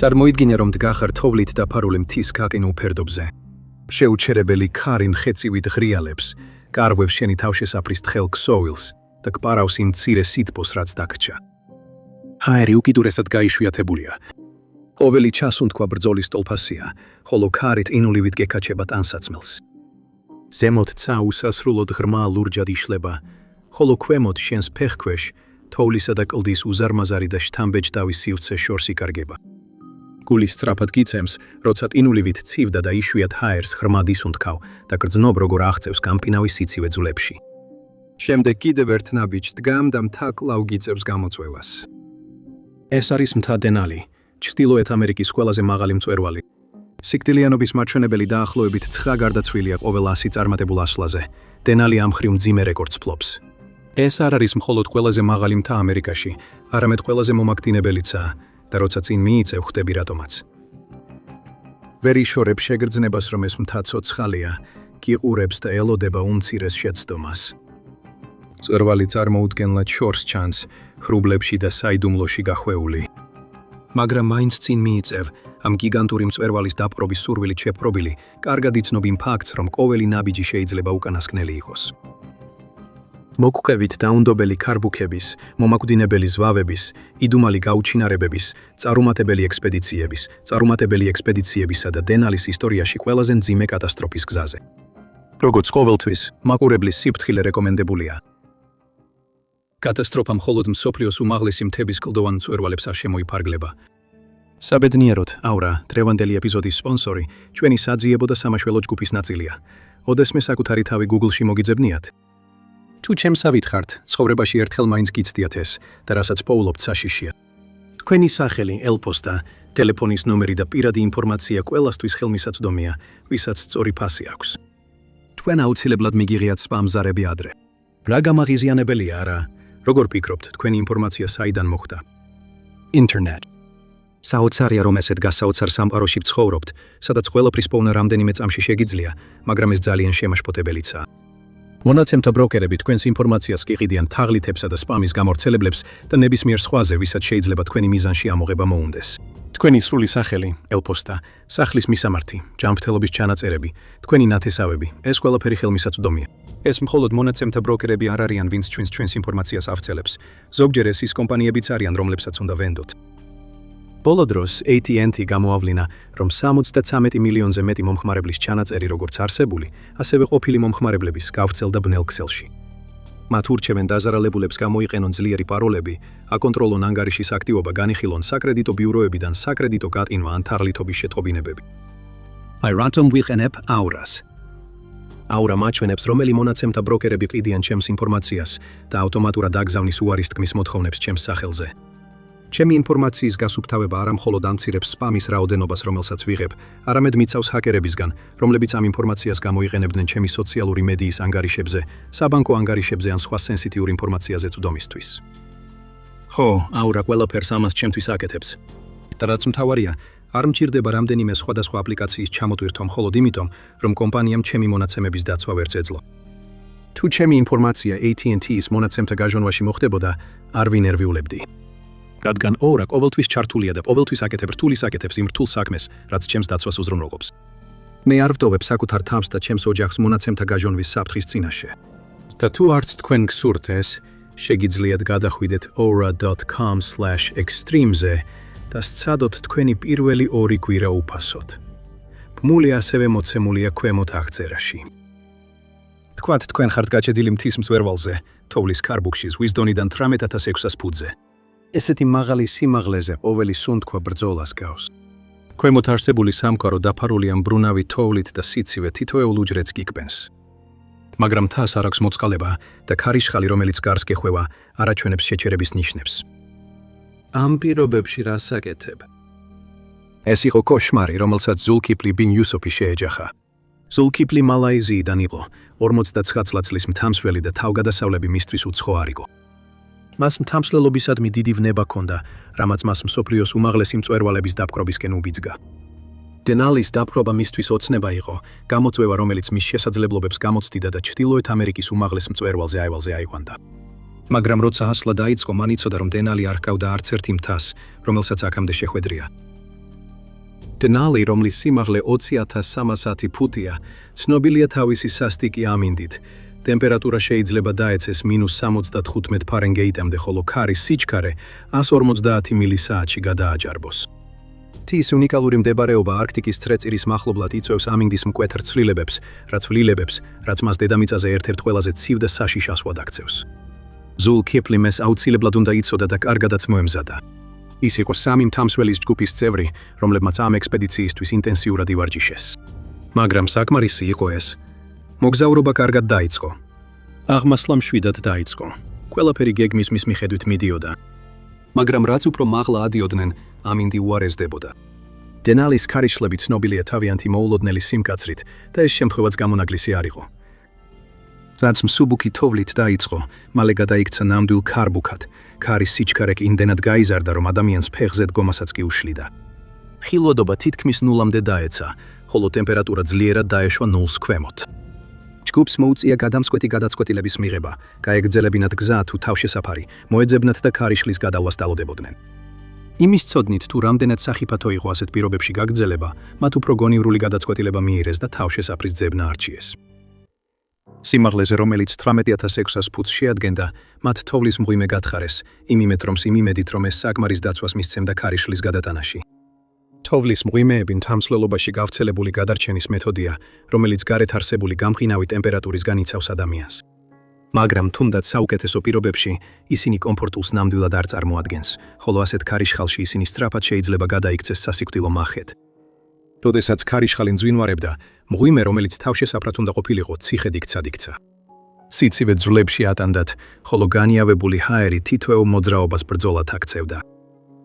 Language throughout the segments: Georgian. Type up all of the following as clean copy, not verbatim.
წარმოიდგინე, რომ დგახარ თოვლით დაფარული მთის გაკინულ ფერდობზე. შეუჩერებელი ქარი მხეცივით ღრიალებს, კარვებს შენი თავშესაფრის თხელ ქსოვილს და გპარავს იმ მცირე სითბოს, რაც დაგჭა. ჰაერი უკიდურესად გაიშვიათებულია. ყოველი ჩასუნთქვა ბრძოლის ტოლფასია, ხოლო ქარით ინულივით გეკაჩება ტანსაცმელს. ზემოთ ცა უსასრულოდ ღრმა ლურჯად იშლება, ხოლო ქვემოთ შენს ფეხქვეშ თოვლისა და კლდის უზარმაზარი და შთამბეჭდავი სივრცე შორს იკარგება. გული სწრაფად გიწემს, როცა ტინულივით ცივდა და იშვიათ ჰაერს ღრმად ისუნთქავ და გრძნობ როგორ აღწევს გამპინავი სიცივე ძვლებში. შემდეგ კიდევ ერთ ნაბიჯს დგამ და მთა კვლავ გიწევს გამოწვევას. ეს არის მთა დენალი, ჩრდილოეთ ამერიკის ყველაზე მაღალი მწვერვალი. სიკვდილიანობის მაჩვენებელი დაახლოებით 9 გარდაცვლილია ყოველ 100 წარმატებულ ასვლაზე. დენალი ამ მხრივ მძიმე რეკორდს ფლობს. ეს არ არის მხოლოდ ყველაზე მაღალი მთა ამერიკაში, არამედ ყველაზე მომაგდინებელიცაა და როცა წინ მიიწევ, ხვდები რატომაც. ვერ იშორებ შეგრძნებას, რომ ეს მთა ცოცხალია, გიყურებს და ელოდება უმცირეს შეცდომას. მწვერვალი წარმოუდგენლად შორს ჩანს, ხრუბლებში და საიდუმლოში გახვეული. მაგრამ მაინც წინ მიიწევ, ამ გიგანტური მწვერვალის დაპყრობის სურვილით შეპყრობილი, კარგად იცნობ იმ ფაქტს, რომ ყოველი ნაბიჯი შეიძლება უკანასკნელი იყოს. მოგყვებით დაუნდობელი ქარბუქების, მომაკვდინებელი ზვავების, იდუმალი გაუჩინარებების, წარუმატებელი ექსპედიციებისა და დენალის ისტორიაში ყველაზე მძიმე კატასტროფის გზაზე. როგორც ყოველთვის, მაყურებლის სიფრთხილე რეკომენდებულია. კატასტროფა მხოლოდ მსოფლიოს უმაღლესი მთების კლდოვან მწვერვალებს არ შემოიფარგლება. საბედნიეროდ, აურა, დღევანდელი ეპიზოდის სპონსორი, ჩვენი საძიებო და სამაშველო ჯგუფის ნაწილია. ოდესმე საკუთარი თავი Google-ში მოგიძებნიათ? თუ ჩემსავით ხართ, ცხოვრებაში ერთხელ მაინც გიცდიათ ეს და რასაც პოულობთ საშიშია. თქვენი სახელი, ელპოსტა, ტელეფონის ნომერი და პირადი ინფორმაცია ყველასთვის ხელმისაწვდომია, ვისაც სწორი ფასი აქვს. თქვენ აუცილებლად მიგიღიათ სპამზარები ადრე. რა გამაღიზიანებელია არა? როგორ ფიქრობთ, თქვენი ინფორმაცია საიდან მოხვდა? ინტერნეტ. საოცარია, რომ ესეთ გასაოცარ სამყაროში ვცხოვრობთ, სადაც ყველაფრის პოვნა რამდენიმე წამში შეგიძლია, მაგრამ ეს ძალიან შემაშფოთებელიცაა. მონაცემთა ბროკერები თქვენს ინფორმაციას გიყიდიან თაღლითებსა და სპამის გამავრცელებლებს და ნებისმიერ სხვაზე, ვისაც შეიძლება თქვენი მიზანში ამოღება მოუნდეს. თქვენი სრული სახელი, ელპოსტა, სახლის მისამართი, ჯანმრთელობის ჩანაწერები, თქვენი ნათესავები, ეს ყველაფერი ხელმისაწვდომია. ეს მხოლოდ მონაცემთა ბროკერები არ არიან, ვინც ჩვენს ინფორმაციას ავრცელებს. ზოგჯერ ეს ის კომპანიებიც არიან, რომლებსაც უნდა ვენდოთ. ბოლო დროს AT&T გამოავლინა, რომ 73 მილიონზე მეტი მომხმარებლის ჩანაწერი როგორც არსებული, ასევე ყოფილი მომხმარებლების გავრცელდა ბნელ ქსელში. მათ ურჩევენ დაზარალებულებს გამოიყენონ ძლიერი პაროლები, აკონტროლონ ანგარიშის აქტივობა, განიხილონ საკრედიტო ბიუროებიდან საკრედიტო გატინვა ან თაღლითობის შეტყობინებები. აი რატომ ვიყენებ აურას? აურა მაჩვენებს, რომელი მონაცემთა ბროკერები ყიდიან ჩემს ინფორმაციას და ავტომატურად აგზავნის უარის თქმის მოთხოვნებს ჩემს სახელზე. ჩემი ინფორმაციის გასუფთავება არა მხოლოდ ამცირებს სპამის რაოდენობას, რომელსაც ვიღებ, არამედ მიცავს ჰაკერებისგან, რომლებიც ამ ინფორმაციას გამოიყენებდნენ ჩემი სოციალური მედიის ანგარიშებზე, საბანკო ანგარიშებზე ან სხვა სენსიტიურ ინფორმაციაზე წვდომისთვის. ხო, აურა ყველაფერს ამას ჩემთვის აკეთებს. და რაც მთავარია, არ მჭირდება რამდენიმე სხვადასხვა აპლიკაციის ჩამოტვირთვა მხოლოდ იმიტომ, რომ კომპანიამ ჩემი მონაცემების დაცვა ვერ შეძლო. თუ ჩემი ინფორმაცია AT&T-ის მონაცემთა გაჟონვაში მოხდებოდა, არ ვინერვიულებდი. რადგან ოურა ყოველთვის ჩართულია და ყოველთვის აკეთებს იმ რთულ საქმეს, რაც ჩემს დაცვას უზრუნველყოფს. მე არ ვტოვებ საკუთარ თავს და ჩემს ოჯახს მონაცემთა გაჟონვის საფრთხის წინაშე. და თუ არც თქვენ გსურთ ეს, შეგიძლიათ გადახვიდეთ aura.com/extreme-ზე და სცადოთ თქვენი პირველი 2 კვირა უფასოდ. ბმული ასევე მოცემულია ქვემოთ აღწერაში. თქვათ, თქვენ ხართ გაჭედილი მთის მწვერვალზე, თოვლის ქარბუქში, ზღვისდონიდან 18600 ფუტზე. ესეთი მაღალი სიმაღლეზე ყოველი სუნთქვა ბრძოლას გავს. ქვემოთ არსებული სამყარო დაფარულია მბრუნავი თოვლით და სიცივე თითოეულ უჯრედს გიკბენს. მაგრამ მთას არ აქვს მოწყალება და ქარიშხალი, რომელიც გარს გეხვევა, არ აჩვენებს შეჩერების ნიშნებს. ამ პირობებში რას აკეთებ? ეს იყო კოშმარი, რომელსაც ზულკიფლი ბინ იუსოფი შეეჯახა. ზულკიფლი მალაიზიიდან იყო, 49 წლის მთამსვლელი და თავგადასავლები მისთვის უცხო არ იყო. მას მთამსვლელობისადმი დიდი ვნება ჰქონდა, რამაც მას მსოფლიოს უმაღლესი მწვერვალების დაპყრობისკენ უბიძგა. დენალის დაპყრობა მისთვის ოცნება იყო, გამოწვევა, რომელიც მის შესაძლებლობებს გამოცდიდა და ჩრდილოეთ ამერიკის უმაღლეს მწვერვალზე აიყვანდა. მაგრამ როცა ასვლა დაიწყო, მან იცოდა, რომ დენალი არ ჰგავდა არც ერთი მთას, რომელსაც აქამდე შეხვედრია. დენალი, რომლის სიმაღლე 20,310 ფუტია, ცნობილია თავისი სასტიკი ამინდით. ტემპერატურა შეიძლება დაეცეს -75 ფარენგეიტამდე, ხოლო ქარის სიჩქარე 150 მილი/საათში გადააჭარბოს. მთის უნიკალური მდებარეობა არქტიკის თრეწირის მახლობლად იწვევს ამინდის მკვეთრ ცვლილებებს, რაც მას დედამიწაზე ერთ-ერთ ყველაზე ცივ და საშიშ ასვად აქცევს. ზულ კიპლიმ ეს აუცილებლად უნდა იცოდა და კარგადაც მოემზადა. ის იყო 3 მთამსვლელის ჯგუფის წევრი, რომლებმაც ამ ექსპედიციისთვის ინტენსიურად ივარჯიშეს. მაგრამ საკმარისი იყო ეს. მოგზაურობა კარგად დაიწყო. აღმასლა მშვიდად დაიწყო. ყველაფერი გეგმის მის მიხედვით მიდიოდა. მაგრამ რაც უფრო მაღლა ადიოდნენ, ამინდი უარესდებოდა. დენალის ქარიშხლები ცნობილია თავიანთი მოულოდნელი სიმკაცრით და ეს შემთხვევაც გამონაკლისი არ იყო. რაც მსუბუქი თოვლით დაიწყო, მალე გადაიქცა ნამდვილ ქარბუქად. ქარის სიჩქარე კი იმდენად გაიზარდა, რომ ადამიანს ფეხზე დგომასაც კი უშლიდა. ხილვადობა თითქმის ნულამდე დაეცა, ხოლო ტემპერატურა ძლიერად დაეშვა ნულს ქვემოთ. ჯგუფს მოუწია გადამწყვეტი გადაწყვეტილების მიღება, გაეგრძელებინათ გზა თუ თავშესაფარი, მოეძებნათ და ქარიშხლის გადავლას დალოდებოდნენ. იმის ცოდნით, თუ რამდენად სახიფათო იყო ასეთ პირობებში გაგრძელება, მათ უფრო გონივრული გადაწყვეტილება მიიღეს და თავშესაფრის ძებნა არჩიეს. სიმაღლეზე, რომელიც 18,600 ფუტს შეადგენდა, მათ თოვლის მღვიმე გათხარეს, იმედით, რომ ეს საკმარის დაცვას მისცემდა ქარიშხლის გადატანაში. თოვლის მღვიმეები მთამსვლელობაში გავრცელებული გადარჩენის მეთოდია, რომელიც გარეთ არსებული გამყინავი ტემპერატურისგან იცავს ადამიანს. მაგრამ თუნდაც საუკეთესო პირობებში ისინი კომფორტულს ნამდვილად არ წარმოადგენს, ხოლო ასეთ ქარიშხალში ისინი სწრაფად შეიძლება გადაიქცეს სასიკვდილო მახეთ. როდესაც ქარიშხალი მძვინვარებდა, მღვიმე, რომელიც თავშესაფრად უნდა ყოფილიყო, ციხედ იქცა. სიცივე ძვლებში ატანდათ, ხოლო განიავებული ჰაერი თითოეულ მოძრაობას ბრძოლად აქცევდა.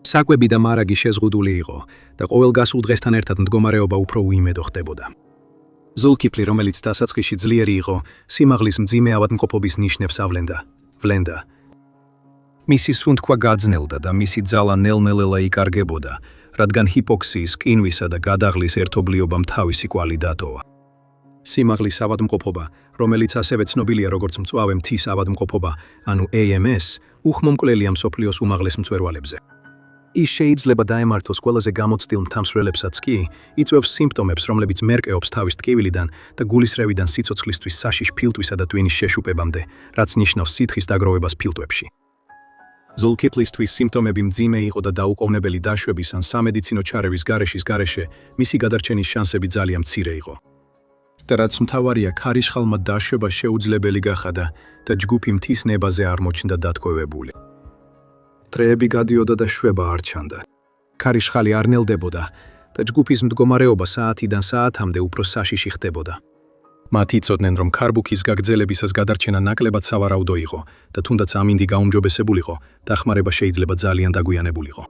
საკვები და მარაგი შეზღუდული იყო და ყოველ გასულ დღესთან ერთად მდგომარეობა უფრო უიმედო ხდებოდა. ზულკიპლი, რომელიც დასაწყისში ძლიერი იყო, სიმაღლის მძიმე ავადმყოფობის ნიშნებს ავლენდა. მისი სუნთქვა გაძნელდა და მისი ძალა ნელ-ნელა იკარგებოდა, რადგან ჰიპოქსიის, ყინვისა და გადაღლის ერთობლიობამ თავისი კვალი დატოვა. სიმაღლის ავადმყოფობა, რომელიც ასევე ცნობილია როგორც მწვავე მთის ავადმყოფობა, ანუ AMS, უხმომკვლელია მსოფლიოს უმაღლეს მწვერვალებზე. ის შეიძლება დაემართოს ყველაზე გამოცდილ მთამსვლელებსაც კი, იწვევს სიმპტომებს, რომლებიც მერკეობს თავის ტკივილიდან და გულისრევიდან სიცოცხლისთვის საშიშ ფილტვისა და ტვინის შეშუპებამდე, რაც ნიშნავს სითხის დაგროვებას ფილტვებში. ზულკიპლისთვის სიმპტომები მძიმე იყო და დაუყოვნებელი დაშვების ან სამედიცინო ჩარევის გარეშე, მისი გადარჩენის შანსები ძალიან მცირე იყო. და რაც მთავარია, ქარიშხალმა დაშვება შეუძლებელი გახადა და ჯგუფი მთის ნებაზე არ მოჩნდა დათქვევებული. დრეები გადიოდა და შვება არ ჩანდა. ქარიშხალი არ ნელდებოდა და ჯგუფის მდგომარეობა საათიდან საათამდე უფრო საშიში ხდებოდა. მათ იცოდნენ, რომ ქარბუქის გაგრძელებისას გადარჩენა ნაკლებად სავარაუდო იყო და თუნდაც ამინდი გაუმჯობესებულიყო, დახმარება შეიძლება ძალიან დაგვიანებულიყო.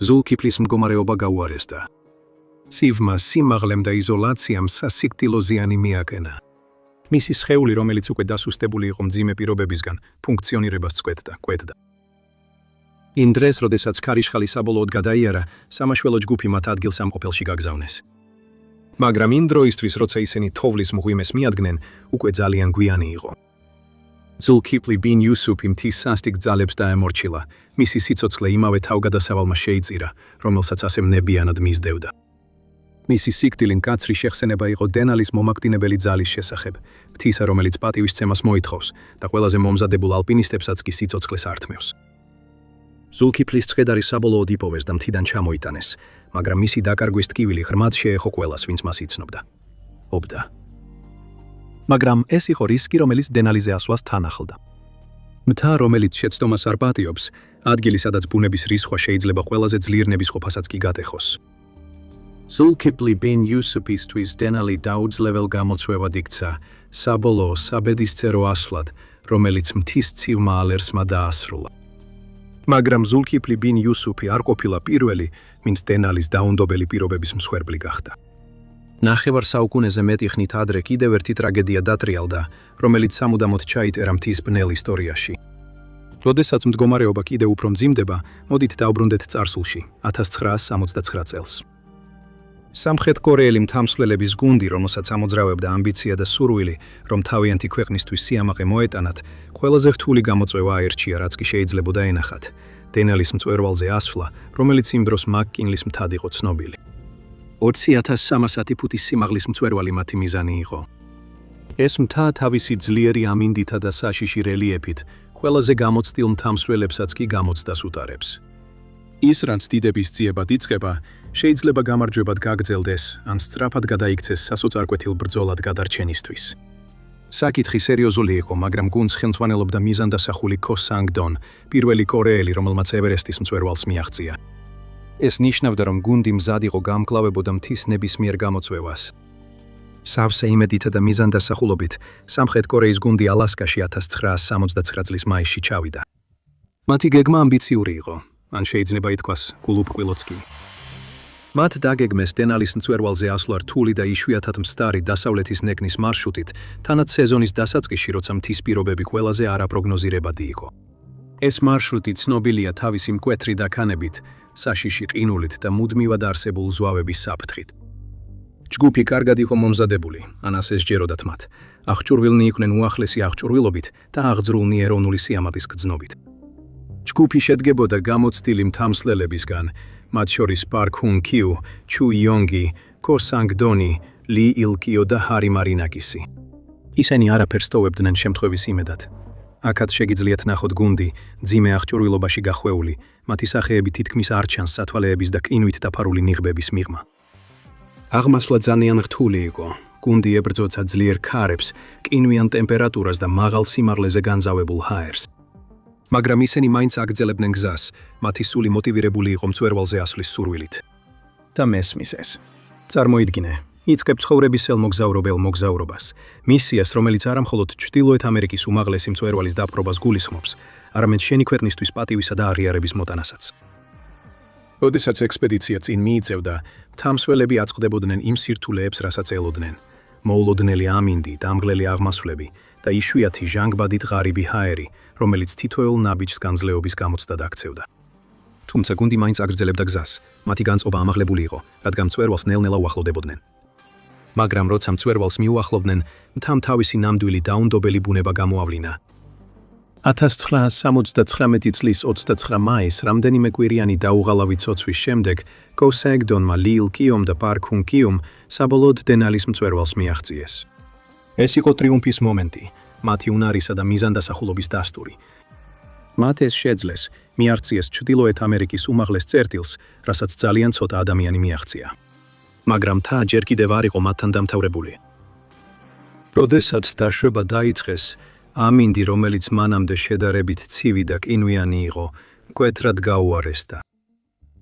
ზულკიპლის მდგომარეობა გაუარესდა. ცივმა სიმაღლემ და იზოლაციამ სასიკვდილო ზიანი მიაკენა. მისი სხეული, რომელიც უკვე დასუსტებული იყო მძიმე პირობებისგან, ფუნქციონირებას წყვეტდა. იმ დღეს, როდესაც ქარიშხალი საბოლოოდ გადაიარა, სამაშველო ჯგუფი მათ ადგილსამყოფელში გაგზავნეს. მაგრამ იმ დროისთვის, როცა ისინი თოვლის მღვიმეს მიადგნენ, უკვე ძალიან გვიანი იყო. ზულკიპლი ბინ იუსუფი მთის სასტიკ ძალებს დაემორჩილა, მისი სიცოცხლე იმავე თავგადასავალმა შეიწირა, რომელსაც ასე მნებიანად მისდევდა. მისი სიკვდილი მკაცრი შეხსენება იყო დენალის მომაკვდინებელი ძალის შესახებ, მთისა, რომელიც პატივისცემას მოითხოვს და ყველაზე მომზადებულ ალპინისტებსაც კი სიცოცხლეს ართმევს. ზულკიპლის ცხედარი საბოლოოდ იპოვეს და მთიდან ჩამოიტანეს, მაგრამ მისი დაკარგვის ტკივილი ღრმად შეეხო ყველას, ვინც მას იცნობდა. მაგრამ ეს იყო რისკი, რომელიც დენალიზე ასვლას თან ახლდა. მთა, რომელიც შეცდომას არ პატიობს, ადგილი, სადაც ბუნების რისხვა შეიძლება ყველაზე ძლიერ ნებისყოფასაც კი გატეხოს. ზულკიპლი ბინ იუსუფისთვის დენალი დაუძლებელ გამოცვევად იქცა, საბოლოო საბედისწერო ასვლად, რომელიც მთის ცივმა ალერსმა დაასრულა. მაგრამ ზულკიპლი ბინ იუსუფი არ ყოფილა პირველი, ვინც დენალის დაუნდობელი პირობების მსხვერპლი გახდა. ნახევარ საუკუნეზე მეტი ხნით ადრე კიდევ ერთი ტრაგედია დატრიალდა, რომელიც სამუდამოდ ჩაიწერა მთის ბნელ ისტორიაში. როდესაც მდგომარეობა კიდევ უფრო მძიმდება, მოდით დავბრუნდეთ წარსულში, 1969 წელს. სამხრეთ კორეელი მთამსვლელების გუნდი, რომელსაც ამოძრავებდა ამბიცია და სურვილი, რომ თავიანთი ქვეყნისთვის სიამაყე მოეტანათ, ყველაზე რთული გამოწვევა აერჩია, რაც კი შეიძლებოდა ენახათ. დენალის მწვერვალზე ასვლა, რომელიც იმ დროს მაკ-კინლის მთად იყო ცნობილი. 20,300 ფუტის სიმაღლის მწვერვალი მათი მიზანი იყო. ეს მთა თავისი ძლიერი ამინდითა და საშიში რელიეფით ყველაზე გამოცდილ მთამსვლელებსაც კი გამოცდას უტარებს. ის, რაც დიდების ძიებად იწყება, შეიძლება გამარჯვებად გაგრძელდეს ან სწრაფად გადაიქცეს სასოწარკვეთილ ბრძოლად გადარჩენისთვის. საკითხი სერიოზული იყო, მაგრამ გუნდს ხელმძღვანელობდა მიზანდასახული ქო სანგ-დონ, პირველი კორეელი, რომელმაც ევერესტის მწვერვალს მიაღწია. ეს ნიშნავდა, რომ გუნდი მზად იყო გამკლავებოდა მთის ნებისმიერ გამოწვევას. სავსე იმედითა და მიზანდასახულობით, სამხრეთ კორეის გუნდი ალასკაში 1969 წლის მაისში ჩავიდა. მათი გეგმა ამბიციური იყო, ან შეიძლება ითქვას, გულუბრყვილოც კი. მათ დაგეგმეს დენალის მწვერვალზე ასვლა რთული და იშვიათად მსტარი დასავლეთის ნეკნის მარშრუტით, თანაც სეზონის დასაწყისში, როცა მთის პირობები ყველაზე არაპროგნოზირებადი იყო. ეს მარშრუტი ცნობილია თავისი მკვეთრი დაქანებით, საშიში ყინულით და მუდმივად არსებულ ზვავების საფრთხით. ჯგუფი კარგად იყო მომზადებული, ან ასე სჯეროდათ მათ. აღჭურვილნი იყვნენ უახლესი აღჭურვილობით და აღძრულნი ეროვნული სიამაყის გრძნობით. ჯგუფი შედგებოდა გამოცდილი მთამსვლელებისგან, მათ შორის პარკ ჰუნ კიუ, ჩუ იონგი, ქო სანგ-დონი, ალი ილკიო და ჰარი მარინაკისი. ისინი არაფერს ტოვებდნენ შემთხვევის იმედად. აქაც შეგიძლიათ ნახოთ გუნდი, ძიმე აღჭურვილობაში გახვეული, მათი სახეები თითქმის არ ჩანს სათვალეების და ყინვით დაფარული ნიღბების მიღმა. აღმასვლა ძალიან რთული იყო. გუნდი ებრძოცა ძლიერ ქარებს, ყინვიან ტემპერატურას და მაღალ სიმაღლეზე განზავებულ ჰაერს. მაგრამ ისინი მაინც აგრძელებდნენ გზას, მათი სული მოტივირებული იყო მწვერვალზე ასვლის სურვილით. და მესმის ეს. წარმოიდგინე, იწყებ ცხოვრებისელ მოგზაურობელ მოგზაურობას, მისიას, რომელიც არამხოლოდ ჩრდილოეთ ამერიკის უმაღლესი მწვერვალის დაპყრობას გულისხმობს, არამედ შენი ქვეყნისთვის პატივისა და აღიარების მოტანასაც. როდესაც ექსპედიცია წინ მიიწევდა, მთამსვლელები აწყდებოდნენ იმ სირთულეებს, რასაც ელოდნენ. მოულოდნელი ამინდი, დამღლელი აღმასვლები და იშვიათი ჟანგბადით ღარიბი ჰაერი, რომელიც თითოეულ ნაბიჯს განძლეობის გამოცდად აქცევდა. თუმცა გუნდი მაინც აგრძელებდა გზას, მათი განწყობა ამაღლებული იყო, რადგან მწვერვალს ნელ-ნელა უახლოვდებოდნენ. მაგრამ როცა მწვერვალს მიუახლოვდნენ, მთამ თავისი ნამდვილი დაუნდობელი ბუნება გამოავლინა. 1979 წლის 29 მაისს, რამდენიმე კვირიანი დაუღალავი ცოცვის შემდეგ, ქო სანგ-დონმა, ალი ილკიომ და პარკ ჰუნ კიუმ საბოლოოდ დენალის მწვერვალს მიაღწიეს. ეს იყო ტრიუმფის მომენტი, მათი უნარისა და მიზანდასახულობის დასტური. მათ ეს შეძლეს, მიაღწიეს ჩრდილოეთ ამერიკის უმაღლეს წერტილს, რასაც ძალიან ცოტა ადამიანი მიაღწია. მაგრამ მთა ჯერ კიდევ არ იყო მათთან დამთავრებული. როდესაც დაშვება დაიწყეს, ამინდი, რომელიც მანამდე შედარებით ცივი და ყინვიანი იყო, მკვეთრად გაუარესდა.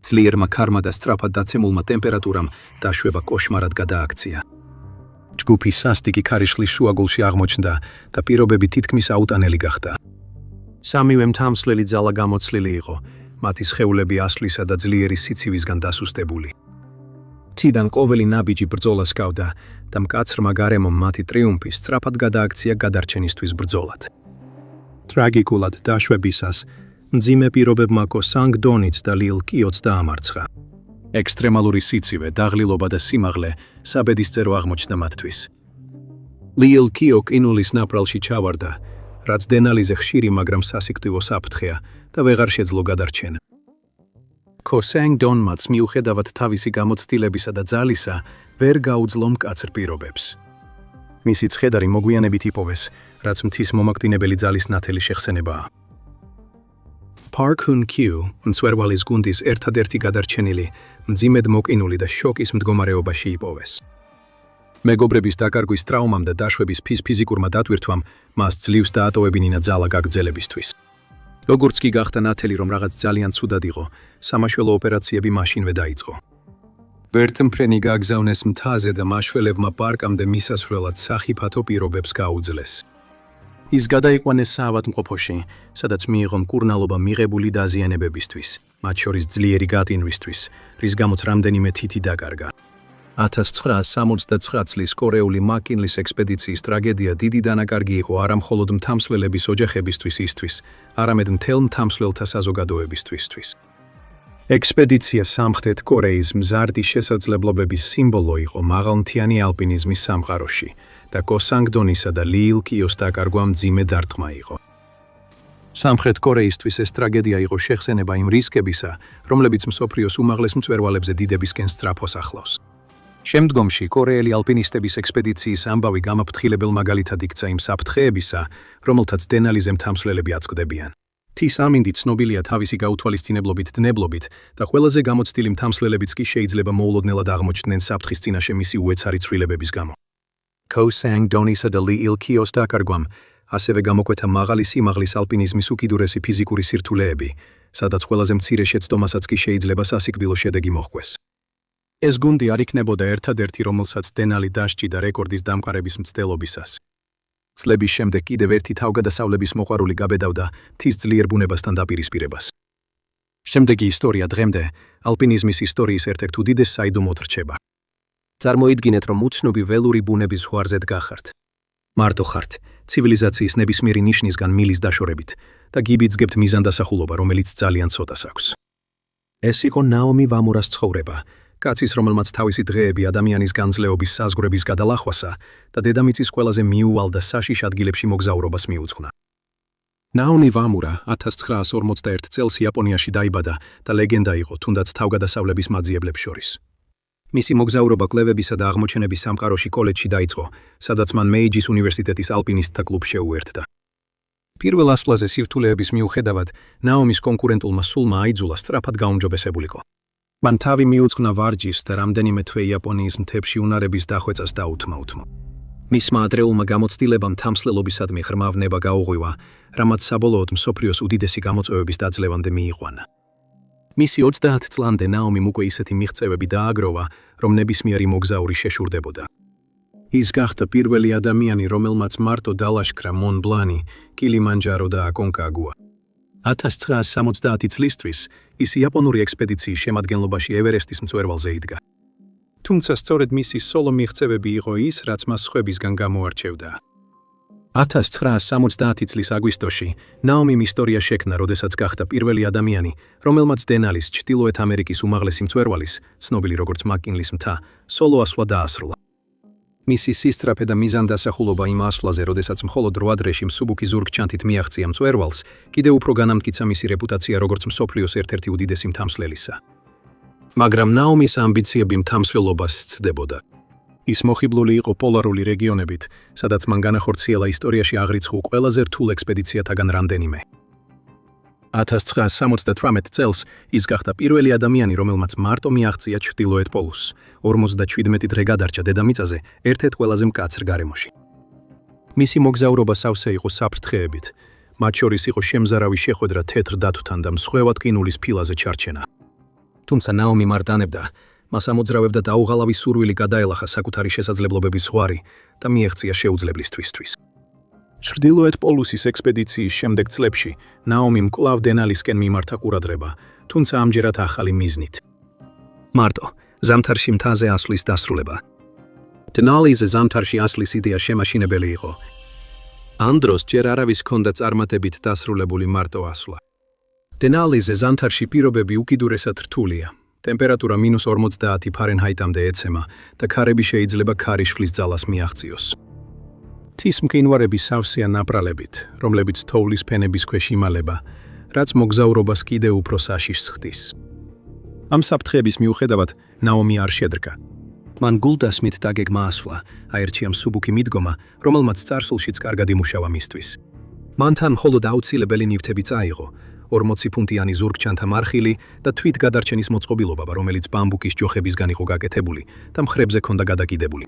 ძლიერმა ქარმა და სწრაფად დაცემულმა ტემპერატურამ დაშვება კოშმარად გადააქცია. ჯგუფი სასტიკი ქარიშხლის შუაგულში აღმოჩნდა და პირობები თითქმის აუტანელი გახდა. სამივე მთამსვლელი ძალა გამოცლილი იყო, მათი სხეულები ასვლისა და ძლიერი სიცივისგან დასუსტებული. თიდან ყოველი ნაბიჯი ბრძოლას გავდა და მკაცრმა გარემომ მათი ტრიუმფი სწრაფად გადააქცია გადარჩენისთვის ბრძოლად. ტრაგიკულად დაშვებისას, მძიმე პირობებმა ქო სანგ-დონიც და ალი ილკიოც დაამარცხა. ექსტრემალური სიცივე, დაღლილობა და სიმაღლე საბედისწერო აღმოჩნდა მათთვის. ალი ილკიო ყინულის ნაპრალში ჩავარდა, რაც დენალიზე ხშირი, მაგრამ სასიკვდილო საფრთხეა და ვეღარ შეძლო გადარჩენა. ქო სანგ-დონმაც მიუხედავად თავისი გამოცდილებისა და ძალისა, ვერ გაუძლო მკაცრ პირობებს. მისი ცხედარი მოგვიანებით იპოვეს, რაც მთის მომაკვდინებელი ძალის ნათელი შეხსენებაა. პარკ ჰუნ კიუ, მწვერვალის გუნდის ერთადერთი გადარჩენილი, მძიმედ მოკინული და შოკის მდგომარეობაში იპოვეს. მეგობრების დაკარგვის ტრაუმამ და დაშვების ფიზიკურმა დატვირთვამ მას ძლივს დაატოვებინა ძალა გაგრძელებისთვის. როგორც კი გახდა ნათელი, რომ რაღაც ძალიან ცუდად იყო, სამაშველო ოპერაციები მაშინვე დაიწყო. ვერტმფრენი გაგზავნეს მთაზე და მაშველებმა პარკამდე მისასვლელად სახიფათო პირობებს გაუძლეს. ის გადაიყვანეს საავადმყოფოში, სადაც მიიღო მკურნალობა მიღებული დაზიანებებისთვის, მათ შორის ძლიერი გატინვისთვის, რის გამოც რამდენიმე თითი დაკარგა. 1969 წლის კორეული მაკინლის ექსპედიციის ტრაგედია დიდი დანაკარგი იყო არა მხოლოდ მთამსვლელების ოჯახებისთვის ისთვის, არამედ მთელ მთამსვლელთა საზოგადოებისთვის. ექსპედიცია სამხრეთ კორეის მზარდი შესაძლებლობების სიმბოლო იყო მაღალმთიანი ალპინიზმის სამყაროში და ქო სანგ-დონისა და ალი ილკიოს დაკარგვა მძიმე დარტყმა იყო. სამხრეთ კორეისთვის ეს ტრაგედია იყო შეხსენება იმ რისკებისა, რომლებიც მსოფლიოს უმაღლეს მწვერვალებზე დიდებისკენ სწრაფოს ახლავს. შემდგომში კორეელი ალპინისტების ექსპედიციის ამბავი გამაფრთხილებელ მაგალითად იქცა იმ საფრთხეებისა, რომელთაც დენალიზე მთამსვლელები აწყვდებიან. მთის ამინდი ცნობილია თავისი გაუთვალისწინებლობით დნებლობით და ყველაზე გამოცდილი მთამსვლელებიც კი შეიძლება მოულოდნელად აღმოჩნდნენ საფრთხის წინაშე მისი უეცარი ცვლილებების გამო. Kosang Donisa de Li Il-Kios დაკარგვამ ასევე გამოკვეთა მაღალი სიმაღლის ალპინიზმის უკიდურესი ფიზიკური სირთულეები, სადაც ყველაზე მცირე შეცდომასაც კი შეიძლება სასიკვდილო შედეგი მოჰყვეს. ეს გუნდი არ იქნებოდა ერთადერთი, რომელსაც დენალი დასჭიდა რეკორდის დამყარების მცდელობისას. წლების შემდეგ კიდევ ერთი თავგადასავლების მოყვარული გაბედავდა მთის ძლიერ ბუნებასთან დაპირისპირებას. შემდეგი ისტორია დღემდე ალპინიზმის ისტორიის ერთ-ერთ უდიდეს საიდუმლოდ რჩება. წარმოიდგინეთ, რომ უცნობი ველური ბუნების ზღვარზე დგახართ. მარტო ხართ, ცივილიზაციის ნებისმიერი ნიშნისგან მილის დაშორებით და გიბიძგებთ მიზანდასახულობა, რომელიც ძალიან ცოტას აქვს. ეს იყო ნაომი ვამურას ცხოვრება, კაცის, რომელმაც თავისი დღეები ადამიანის განძლეობის საზღვრების გადალახვასა და დედამიწის ყველაზე მიუვალ და საშიშ ადგილებში მოგზაურობას მიუძღვნა. ნაომი ვამურა 1951 წელს იაპონიაში დაიბადა და ლეგენდა იყო თუნდაც თავგადასავლების მაძიებლებს შორის. მისი მოგზაურობა კვლევებისა და აღმოჩენების სამყაროში კოლეჯში დაიწყო, სადაც მან მეიჯის უნივერსიტეტის ალპინისტთა კლუბს შეუერთდა. პირველ ასვლაზე სირთულეების მიუხედავად, ნაომის კონკურენტულმა სულმა აიძულა სწრაფად გაუმჯობესებულიყო. მან თავი მიუძღვნა ვარჯიშს და რამდენიმე თვე იაპონიის მთებში უნარების დახვეწას დაუთმო. მისმა ადრეულმა გამოცდილებამ თამსლელობისადმი ღრმავნება გაუღვივა, რამაც საბოლოოდ მსოფლიოს უდიდესი გამოწვევების დაძლევამდე მიიყვანა. მისი 30 წლამდე ნაომიმ უკვე ისეთი მიღწევები დააგროვა, რომ ნებისმიერი მოგზაური შეშურდებოდა. ის გახდა პირველი ადამიანი, რომელმაც მარტო დალაშქრა მონ ბლანი, კილიმანჯარო და აკონკაგუა. 1970 წლისთვის ის იაპონური ექსპედიციის შემადგენლობაში ევერესტის მწვერვალზე იდგა. თუმცა სწორედ მისი სოლო მიღწევები იყო ის, რაც მას სხვებისგან გამოარჩევდა. 1970 წლის აგვისტოში ნაომიმ ისტორია შექმნა, როდესაც გახდა პირველი ადამიანი, რომელმაც დენალის ჩრდილოეთ ამერიკის უმაღლესი მწვერვალის, ცნობილი როგორც მაკინლის მთა, სოლო ასვლა დაასრულა. მისი სისწრაფე და მიზანდასახულობა იმ ასვლაზე, როდესაც მხოლოდ 8 დღეში მსუბუქი ზურგჩანთით მიაღწია მწვერვალს, კიდევ უფრო განამტკიცა მისი რეპუტაცია როგორც მსოფლიოს ერთ-ერთი უდიდესი მთამსვლელისა. მაგრამ ნაომის ამბიციები მთამსვლელობას სცდებოდა. ის მოხიბლული იყო პოლარული რეგიონებით, სადაც მან განახორციელა ისტორიაში აღრიცხულ ყველაზე რთულ ექსპედიციათაგან რამდენიმე. 1978 წელს ის გახდა პირველი ადამიანი, რომელმაც მარტო მიაღწია ჩრდილოეთ პოლუსს, 47 დღე გადარჩა დედამიწაზე ერთ-ერთ ყველაზე მკაცრ გარემოში. მისი მოგზაურობა სავსე იყო საფრთხეებით, მათ შორის იყო შემზარავი შეხვედრა თეთრ დათვთან და მსხვევად ყინულის ფილაზე ჩარჩენა. თუმცა ნაომი არ დანებდა, მას ამოძრავებდა დაუღალავი სურვილი გადაელახა საკუთარი შესაძლებლობების ზღვარი და მიეღწია შეუძლებლისთვისთვის. ჩრდილოეთ პოლუსის ექსპედიციის შემდეგ წლებში ნაომიმ კვლავ დენალისკენ მიმართა ყურადღება, თუმცა ამჯერად ახალი მიზნით. მარტო, ზამთარში მთაზე ასვლის დასრულება. დენალიზე ზამთარში ასვლის იდეა შემაშინებელი იყო. ამ დროს ჯერ არავის ჰქონდა წარმატებით დასრულებული მარტო ასვლა. დენალიზე ზამთარში პირობები უკიდურესად რთულია. ტემპერატურა -50 ფარენჰაიტამდე ეცემა და ქარები შეიძლება ქარიშხლის ძალას მიაღწიოს. მთის მყინვარები სავსეა ნაპრალებით, რომლებიც თოვლის ფენების ქვეშ იმალება, რაც მოგზაურობას კიდევ უფრო საშიშს ხდის. ამ საფრთხეების მიუხედავად ნაომი არ შედრგა. მან გულდასმით დაგეგმა ასვლა, აერჩია მსუბუქი მიდგომა, რომელმაც წარსულშიც კარგად იმუშავა მისთვის. მან თან მხოლოდ აუცილებელი ნივთები წაიღო, 40 ფუნტიანი ზურგჩანთა მარხილი და თვით გადარჩენის მოწყობილობა, რომელიც ბამბუკის ჯოხებისგან იყო გაკეთებული და მხრებზე ჰქონდა გადაკიდებული.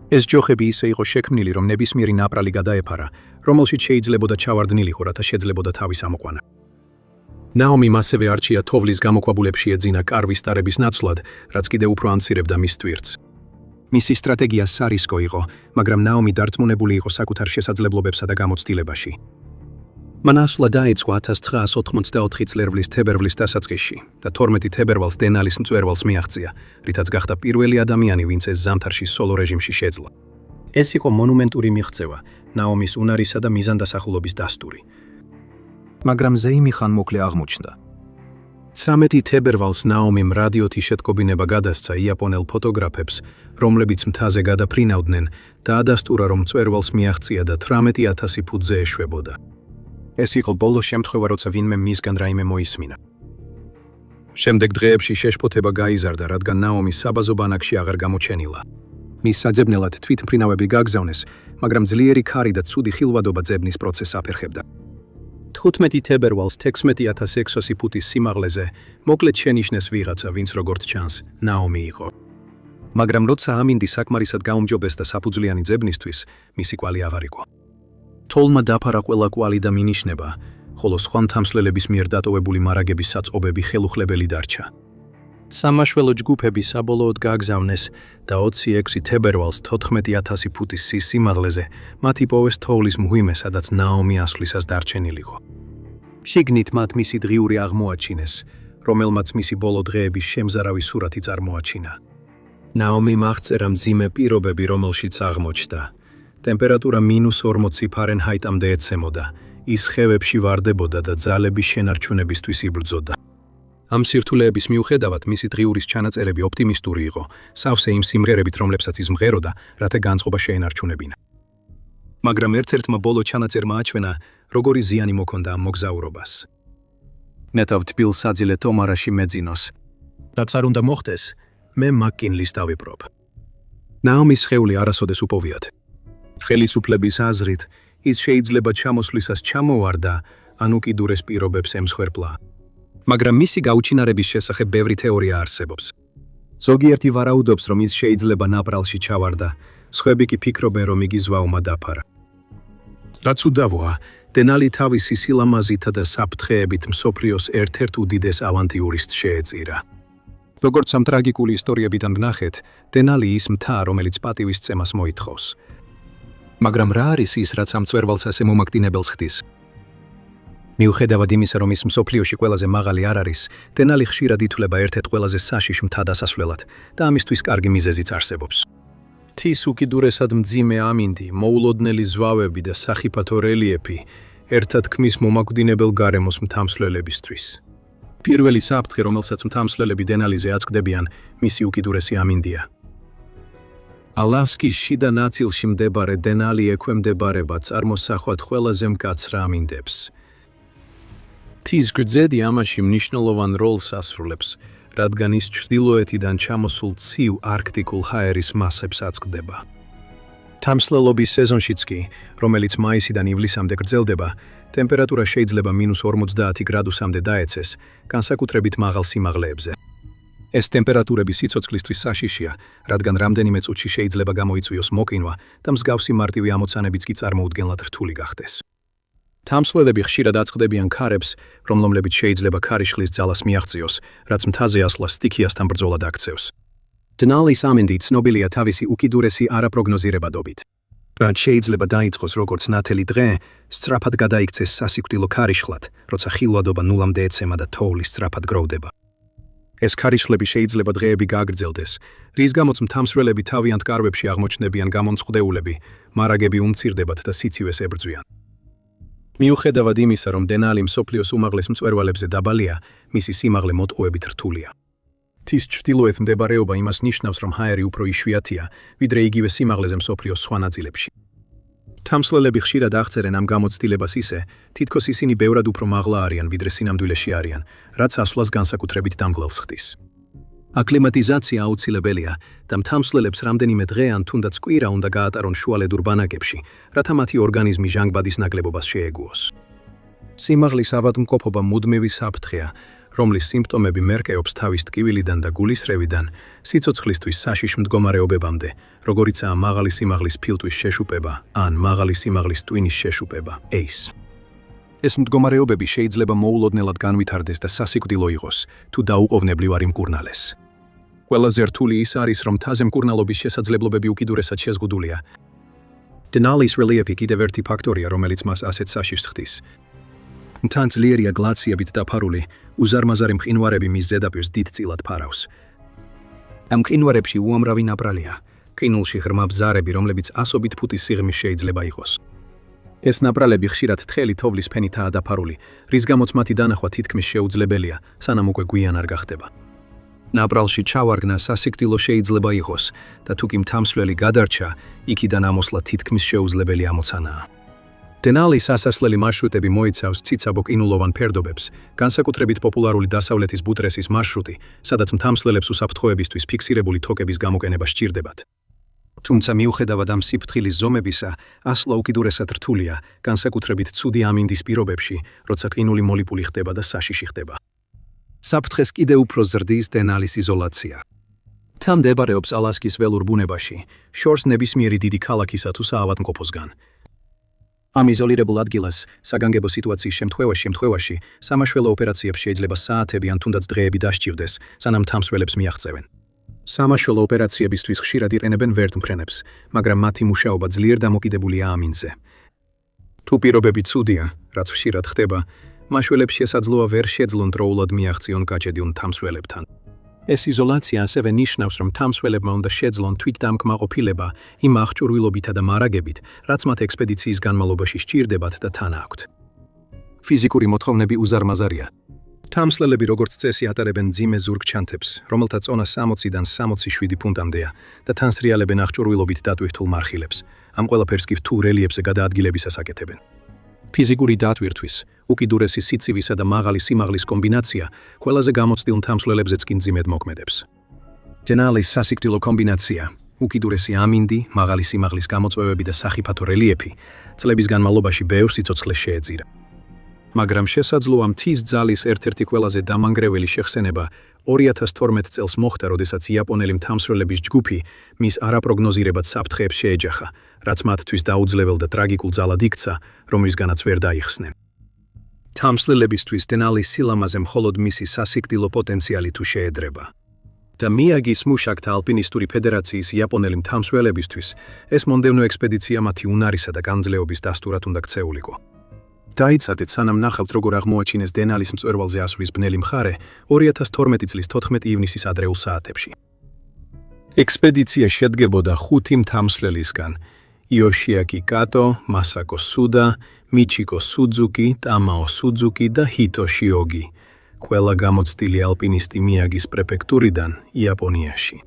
ეს ჯოხები ისე იყო შექმნილი, რომ ნებისმიერი ნაპრალი გადაეფარა, რომელშიც შეიძლებოდა ჩავარდნილიყო, რათა შეძლებოდა თავის ამოყვანა. ნაომიმ ასევე არჩია თოვლის გამოქვაბულებში ეძინა კარვის ტარების ნაცვლად, რაც კიდევ უფრო ამცირებდა მის ტვირთს. მისი სტრატეგია სარისკო იყო, მაგრამ ნაომი დარწმუნებული იყო საკუთარ შესაძლებლობებსა და გამოცდილებაში. მან ასვლა დაიწყო 1984 წლერვლის თებერვლის დასაწყისში და 12 თებერვალს დენალის მწვერვალს მიაღწია, რითაც გახდა პირველი ადამიანი, ვინც ეს ზამთარში სოლო რეჟიმში შეძლო. ეს იყო მონუმენტური მიღწევა, ნაომის უნარისა და მიზანდასახულობის დასტური. მაგრამ ზეიმი ხანმოკლე აღმოჩნდა. 13 თებერვალს ნაომიმ რადიოთი შეტკობინება გადასცა იაპონელ ფოტოგრაფებს, რომლებიც მთაზე გადაფრინავდნენ და ადასტურა, რომ მწვერვალს მიაღწია და 18,000 ფუტზე ეშვებოდა. ეს იყო ბოლო შემთხვევა, როცა ვინმე მისგან რაიმე მოისმინა. შემდეგ დღეებში შეშფოთება გაიზარდა, რადგან ნაომის საბაზო ბანაკში აღარ გამოჩენილა. მის საძებნელად თვითმფრინავები გაგზავნეს, მაგრამ ძლიერი ქარი და ცუდი ხილვადობა ძებნის პროცესს აფერხებდა. 15 თებერვალს 16600 ფუტის სიმაღლეზე მოკლედ შენიშნეს ვიღაცა, ვინც როგორც ჩანს, ნაომი იყო. მაგრამ როცა ამინდი საკმარისად გაუმჯობესდა საფუძვლიანი ძებნისთვის, მისი კვალი აღარ იყო. თოლმა დაფარა ყველა კვალი და მინიშნება, ხოლო სხვა მთამსვლელების მიერ დატოვებული მარაგების საწყობები ხელუხლებელი დარჩა. სამაშველო ჯგუფები საბოლოოდ გააგზავნეს და 26 თებერვალს 14000 ფუტის სიმაღლეზე მათ იპოვეს თოვლის მღვიმე, სადაც ნაომი ასვლისას დარჩენილიყო. შიგნით მათ მისი დღიური აღმოაჩინეს, რომელმაც მისი ბოლო დღეების შემზარავი სურათი წარმოაჩინა. ნაომიმ აღწერა მძიმე პირობები, რომელშიც აღმოჩნდა. ტემპერატურა -40 ფარენჰაიტამდე ეცემოდა, ის ხევებში ვარდებოდა და ძალების შენარჩუნებისთვის იბრძოდა. ამ სირთულეების მიუხედავად მისი დღიურის ჩანაწერები ოპტიმისტური იყო, სავსე იმ სიმღერებით, რომლებსაც ის მღეროდა, რათა განწყობა შეენარჩუნებინა. მაგრამ ერთ-ერთმა ბოლო ჩანაწერმა აჩვენა, როგორი ზიანი მოქონდა ამ მოგზაურობას. ნეტავ თბილ საძილე თომარაში მეძინოს. რაც არ უნდა მოხდეს, მე მაკკინლის დავიბრობ. ნაომის სხეული არასოდეს უპოვიათ. ხელისუფლების აზრით, ის შეიძლება ჩამოსვლისას ჩამოვარდა, ან უკიდურეს პირობებს ემსხვერპლა. მაგრამ მისი გაუჩინარების შესახებ ბევრი თეორია არსებობს. ზოგიერთი ვარაუდობს, რომ ის შეიძლება ნაპრალში ჩავარდა, სხვები კი ფიქრობენ, რომ იგი ზვაუმა დაფარა. რაც უდავოა, დენალი თავისი სილამაზითა და საფრთხეებით მსოფლიოს ერთ-ერთ უდიდეს ავანტიურისტს შეეწირა. როგორც ამ ტრაგიკული ისტორიებიდან ვნახეთ, დენალი ის მთა, რომელიც პატივის წემას მოითხოვს. მაგრამ რა არის ის, რაც ამ მწვერვალს ასე მომაგდინებელს ხდის? მიუხედავად იმისა, რომ ის მსოფლიოში ყველაზე მაღალი არ არის, დენალი ხშირად ითვლება ერთ-ერთ ყველაზე საშიშ მთა დასასვლელად და ამისთვის კარგი მიზეზიც არსებობს. მთის უკიდურესად მძიმე ამინდი, მოულოდნელი ზვავები და სახიფათო რელიეფი ერთად ქმნის მომაკვდინებელ გარემოს მთამსვლელებისთვის. პირველი საფრთხე, რომელსაც მთამსვლელები დენალიზე აწყდებიან, მისი უკიდურესი ამინდია. ალასკის შიდა ნაწილში მდებარე დენალი ექვემდებარება წარმოსახვად ყველაზე მკაცრ ამინდებს. მთის გრძედი ამაში მნიშვნელოვან როლს ასრულებს, რადგან ის ჩრდილოეთიდან ჩამოსულ ცივ არქტიკულ ჰაერის მასებს აწყდება. თამსვლელობის სეზონშიც კი, რომელიც მაისიდან ივლისამდე გრძელდება, ტემპერატურა შეიძლება -50 გრადუსამდე დაეცეს, განსაკუთრებით მაღალ სიმაღლეებზე. ეს ტემპერატურები სიცოცხლისთვის საშიშია, რადგან რამდენიმე წუთში შეიძლება გამოიწვიოს მოკინვა და მსგავსი მარტივი ამოცანებიც კი წარმოუდგენლად რთული გახდეს. თამსვლელები ხშირად აწყდებიან ქარებს, რომლებიც შეიძლება ქარიშხლის ძალას მიაღწიოს, რაც მთაზე ასვლა სტიქიასთან ბრძოლად აქცევს. დენალის ამინდი ცნობილია თავისი უკიდურესი არაპროგნოზირებადობით. რაც შეიძლება დაიწყოს როგორც ნათელი დღე, სწრაფად გადაიქცეს სასიკვდილო ქარიშხლად, როცა ხილვადობა ნულამდე ეცემა და თოვლი სწრაფად გროვდება. ეს ქარიშხლები შეიძლება დღეები გააგრძელდეს, რის გამოც მთამსვლელები თავიანთ კარვებში აღმოჩნდებიან გამომწყვდეულები, მარაგები უმცირდებათ და სიცივეს ებრძვიან. მიუხედავად იმისა, რომ დენალი მსოფლიოს უმაღლეს მწვერვალებზე დაბალია, მისი სიმაღლე მოტყუებით რთულია. მთის ჩრდილოეთ მდებარეობა იმას ნიშნავს, რომ ჰაერი უფრო იშვიათია, ვიდრე იგივე სიმაღლეზე მსოფლიოს სხვა ნაწილებში. თამსვლელები ხშირად აღწერენ ამ გამოცდილებას ისე, თითქოს ისინი ბევრად უფრო მაღლა არიან, ვიდრე სინამდვილეში არიან, რაც ასვლას განსაკუთრებით დამღლელს ხდის. აკლიმატიზაცია აუცილებელია და მთამსვლელებს რამდენიმე დღე ან თუნდაც კვირა უნდა გაატარონ შუალედურ ბანაკებში, რათა მათი ორგანიზმი ჟანგბადის ნაკლებობას შეეგუოს. სიმაღლის ავადმყოფობა მუდმივი საფრთხეა, რომლის სიმპტომები მერყეობს თავის ტკივილიდან და გულისრევიდან, სიცოცხლისთვის საშიშ მდგომარეობებამდე, როგორიცაა მაღალი სიმაღლის ფილტვის შეშუპება ან მაღალი სიმაღლის ტვინის შეშუპება, ACE. ეს მდგომარეობები შეიძლება მოულოდნელად განვითარდეს და სასიკვდილო იყოს, თუ დაუყოვნებლივ არ იმკურნალეს. ყველაზე რთული ის არის, რომ მთაზე მკურნალობის შესაძლებლობები უკიდურესად შეზღუდულია. დენალის რელიეფი კიდევ ერთი ფაქტორია, რომელიც მას ასეთ საშიშს ხდის. მთა ძლიერია გლაციებით დაფარული, უზარმაზარი მყინვარები მის ზედაპირს დიდწილად ფარავს. ამ მყინვარებში უამრავი ნაპრალია, ყინულში ღრმა ბზარები, რომლებიც ასობით ფუტის სიღრმის შეიძლება იყოს. ეს ნაპრალები ხშირად თხელი თოვლის ფენითაა დაფარული, რის გამოც მათი დანახვა თითქმის შეუძლებელია, სანამ უკვე გვიან არ გახდება. ნაპრალში ჩავარგნა სასიკვდილო შეიძლება იყოს და თუ კი მთამსვლელი გადარჩა, იქიდან ამოსვლა თითქმის შეუძლებელი ამოცანაა. დენალის სასასვლელი მარშრუტები მოიცავს ციცაბო ყინულოვან ფერდობებს, განსაკუთრებით პოპულარული დასავლეთის ბუტრესის მარშრუტი, სადაც მთამსვლელებს უსაფრთხოებისთვის ფიქსირებული თოკების გამოყენება სჭირდებათ. თუმცა მიუხედავად ამ სიფრთხილის ზომებისა, ასვლა უკიდურესად რთულია, განსაკუთრებით ცუდი ამინდის პირობებში, როცა ყინული მოლიპული ხდება და საშიში ხდება. საფრთხეს კიდევ უფრო ზრდის დენალის იზოლაცია. მთა მდებარეობს ალასკის ველურ ბუნებაში, შორს ნებისმიერი დიდი ქალაქისა თუ საავადმყოფოსგან. ამ იზოლირებულ ადგილას, საგანგებო სიტუაციის შემთხვევაში, სამაშველო ოპერაციებს შეიძლება საათები ან თუნდაც დღეები დასჭირდეს, სანამ მთამსვლელებს მიაღწევენ. სამაშველო ოპერაციებისთვის ხშირად იყენებენ ვერტმფრენებს, მაგრამ მათი მუშაობა ძლიერ დამოკიდებულია ამინზე. თუ პირობები ცუდია, რაც ხშირად ხდება, მაშველებს შესაძლოა ვერ შეძლონ დროულად მიაღწიონ გაჭედიულ მთამსვლელებთან. ეს იზოლაცია ასევე ნიშნავს, რომ მთამსვლელებმა უნდა შეძლონ თვითდამკმაყოფილება იმ აღჭურვილობითა და მარაგებით, რაც მათ ექსპედიციის განმავლობაში სჭირდებათ და თან აქვთ. ფიზიკური მოთხოვნები უზარმაზარია. მთამსვლელები როგორც წესი ატარებენ მძიმე ზურგჩანთებს, რომელთა წონა 60-დან 67 ფუნტამდეა და თან სრიალებენ აღჭურვილობით დატვირთულ მარხილებს. ამ ყველაფერს კი რთულ რელიეფზე გადაადგილებისას აკეთებენ. ფიზიკური დატვირთვის, უკიდურესი სიცივისა და მაღალი სიმაღლის კომბინაცია ყველაზე გამოცდილ მთამსვლელებზეც კი მძიმედ მოქმედებს. დენალის სასიკვდილო კომბინაცია, უკიდურესი ამინდი, მაღალი სიმაღლის გამოწვევები და სახიფათო რელიეფი წლების განმავლობაში ბევრ სიცოცხლეს შეეწირა. მაგრამ შესაძლოა მთის ძალის ერთ-ერთი ყველაზე დამანგრეველი შეხსენება 2012 წელს მოხდა, როდესაც იაპონელი მთამსვლელების ჯგუფი მის არაპროგნოზირებად საფრთხეებს შეეჯახა, რაც მათთვის დაუძლებელ და ტრაგიკულ ძალად იქცა, რომლისგანაც ვერ დაიხსნენ. მთამსვლელებისთვის დენალის სილამაზე მხოლოდ მისი სასიკვდილო პოტენციალი თუ შეედრება. და მიაგის მუშაკთა ალპინისტური ფედერაციის იაპონელი მთამსვლელებისთვის ეს მომდევნო ექსპედიცია მათი უნარისა და განძლეობის დასტურად უნდა ქცეულიყო. დაიცადეთ, სანამ ნახავთ, როგორ აღმოაჩინეს დენალის მწვერვალზე ასვლის ბნელი მხარე 2012 წლის 14 ივნისის ადრეულ საათებში. ექსპედიცია შედგებოდა 5 მთამსვლელისგან: იოშიაკი კატო, მასაკო სუდა, მიჩიკო სუძუკი, ტამაო სუძუკი და ჰიტოში ოგი. ყველა გამოცდილი ალპინისტი მიაგის პრეფექტურიდან, იაპონიაში.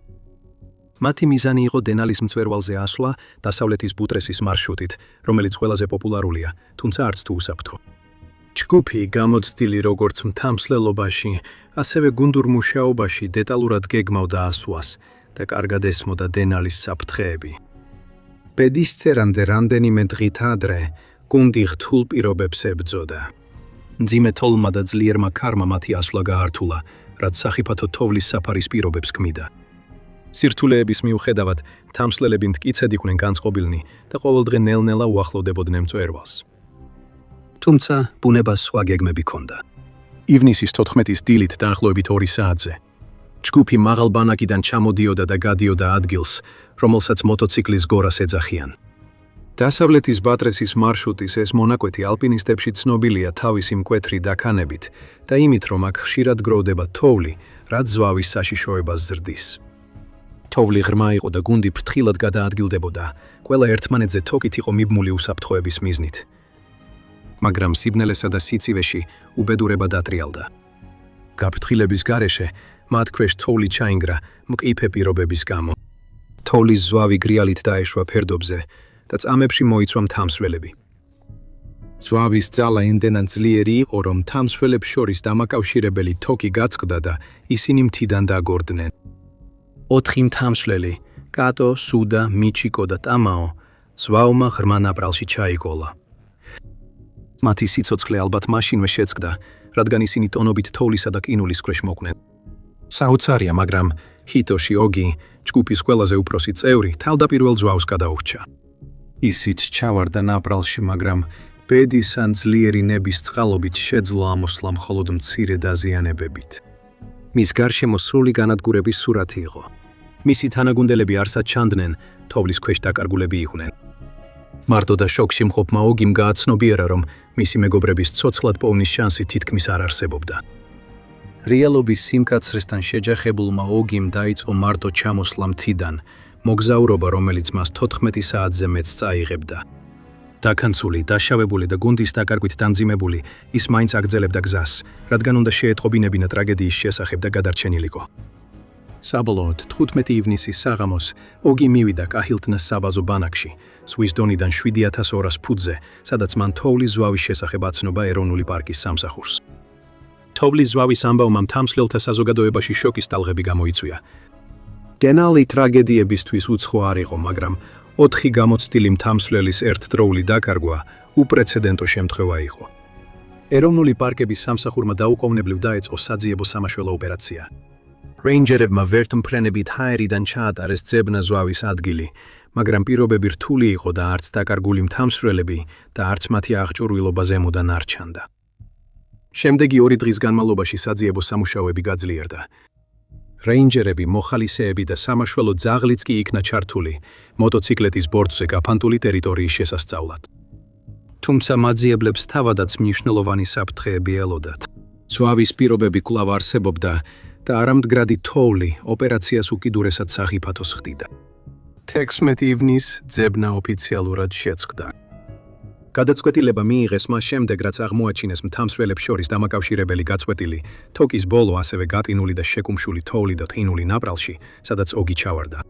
მათი მიზანი იყო დენალის მწვერვალზე ასვლა დასავლეთის ბუტრესის მარშრუტით, რომელიც ყველაზე პოპულარულია, თუმცა არც თუ უსაფრთხო. ჯგუფი გამოცდილი როგორც მთამსვლელობაში, ასევე გუნდურ მუშაობაში დეტალურად გეგმავდა ასვლას და კარგად ესმოდა დენალის საფრთხეები. პედისწერამდე რამდენიმე დღით ადრე, გუნდი რთულ პირობებს ებრძოდა. მძიმე თოვლმა და ძლიერმა ქარმა მათი ასვლა გაართულა, რაც სახიფათო თოვლის საფარის პირობებს ქმნიდა. სირთულეების მიუხედავად, მთამსვლელები მტკიცედ იყვნენ განწყობილნი და ყოველდღე ნელ-ნელა უახლოვდებოდნენ მწვერვალს. თუმცა, ბუნებას სხვა გეგმები ჰქონდა. ივნისის 14-ის დილით დაახლოებით 2 საათზე, ჯგუფი მაღალ ბანაკიდან ჩამოდიოდა და გადიოდა ადგილს, რომელსაც მოტოციკლის გორას ეძახიან. დასავლეთის ბუტრესის მარშრუტის ეს მონაკვეთი ალპინისტებში ცნობილია თავისი მკვეთრი დაქანებით და იმით, რომ აქ ხშირად გროვდება თოვლი, რაც ზვავის საშიშოებას ზრდის. თოვლი ღრმა იყო და გუნდი ფრთხილად გადაადგილდებოდა, ყველა ერთმანეთზე თოკით იყო მიბმული უსაფრთხოების მიზნით. მაგრამ სიბნელესა და სიცივეში უბედურება დატრიალდა. გაფრთხილების გარეშე მათ ქვეშ თოვლი ჩაინგრა მყიფე პირობების გამო. თოვლის ზვავი გრიალით დაეშვა ფერდობზე და წამებში მოიცვა მთამსვლელები. ზვავის ძალა იმდენად ძლიერი იყო, რომ მთამსვლელებს შორის დამაკავშირებელი თოკი გაწყდა და ისინი მთიდან დაგორდნენ. 4 მთამსვლელი, კატო, სუდა, მიჩიკო და ტამაო, ზვავმა ღრმა ნაპრალში ჩაიგოლა. მათი სიცოცხლე ალბათ მაშინვე შეწყდა, რადგან ისინი ტონობით თოვლისა და ყინულის ქვეშ მოკვდნენ. საოცარია, მაგრამ ჰიტოში ოგი, ჯგუფის ყველაზე უფროსი წევრი, თავდაპირველ ზვავს გადაურჩა. ისიც ჩავარდა ნაპრალში, მაგრამ ბედის ან ძლიერი ნების წყალობით შეძლო ამოსვლა მხოლოდ მცირე დაზიანებებით. მის გარშემო სრული განადგურების სურათი იყო. მისი თანაგუნდელები არსად ჩანდნენ, თოვლის ქვეშ დაკარგულები იყვნენ. მარტო და შოკში მყოფმა ოგიმ გააცნობიერა, რომ მისი მეგობრების ცოცხლად პოვნის შანსი თითქმის არ არსებობდა. რეალობის სიმკაცრესთან შეჯახებულმა ოგიმ დაიწყო მარტო ჩამოსვლა მთიდან, მოგზაურობა, რომელიც მას 14 საათზე მეც წაიღებდა. დაქანცული, დაშავებული და გუნდის დაკარგვით დამძიმებული, ის მაინც აგრძელებდა გზას, რადგან უნდა შეეტყობინებინა ტრაგედიის შესახებ და გადარჩენილიყო. საბოლოოდ 15 ივნისის საღამოს ოგი მივიდა კაჰილტნას საბაზო ბანაკში, სვის დონიდან 7200 ფუტზე, სადაც მან თოვლის ზვავის შესახებ აცნობა ეროვნული პარკის სამსახურს. თოვლის ზვავის ამბავმა მთამსვლელთა საზოგადოებაში შოკის ტალღები გამოიწვია. დენალი ტრაგედიებისთვის უცხო არ იყო, მაგრამ 4 გამოცდილი მთამსვლელის ერთდროული დაკარგვა უპრეცედენტო შემთხვევა იყო. ეროვნული პარკების სამსახურმა დაუყოვნებლივ დაეწყო საძიებო სამაშველო ოპერაცია. რეინჯერებმა ვერტმფრენებით ჰაერიდან ჩაატარეს ძებნა ზვავის ადგილი, მაგრამ პირობები რთული იყო და არც დაკარგული მთამსვლელები და არც მათი აღჭურვილობა ზემოდან არ ჩანდა. შემდეგი 2 დღის განმავლობაში საძიებო სამუშაოები გაძლიერდა. რეინჯერები, მოხალისეები და სამაშველო ძაღლიც კი იქნა ჩართული მოტოციკლეთის ბორცვზე გაფანტული ტერიტორიის შესასწავლად. თუმცა მაძიებლებს თავადაც მნიშვნელოვანი საფრთხეები ელოდათ. ზვავის პირობები კვლავ არსებობდა და არამდგრადი თოვლი ოპერაციას უკიდურესად სახიფათოს ხდიდა. 16 ივნისს ძებნა ოფიციალურად შეწყდა. გადაწყვეტილება მიიღეს მას შემდეგ, რაც აღმოაჩინეს მთამსვლელებს შორის დამაკავშირებელი გაწყვეტილი, თოკის ბოლო ასევე გატინული და შეკუმშული თოვლი და ტყინული ნაპრალში, სადაც ოგი ჩავარდა.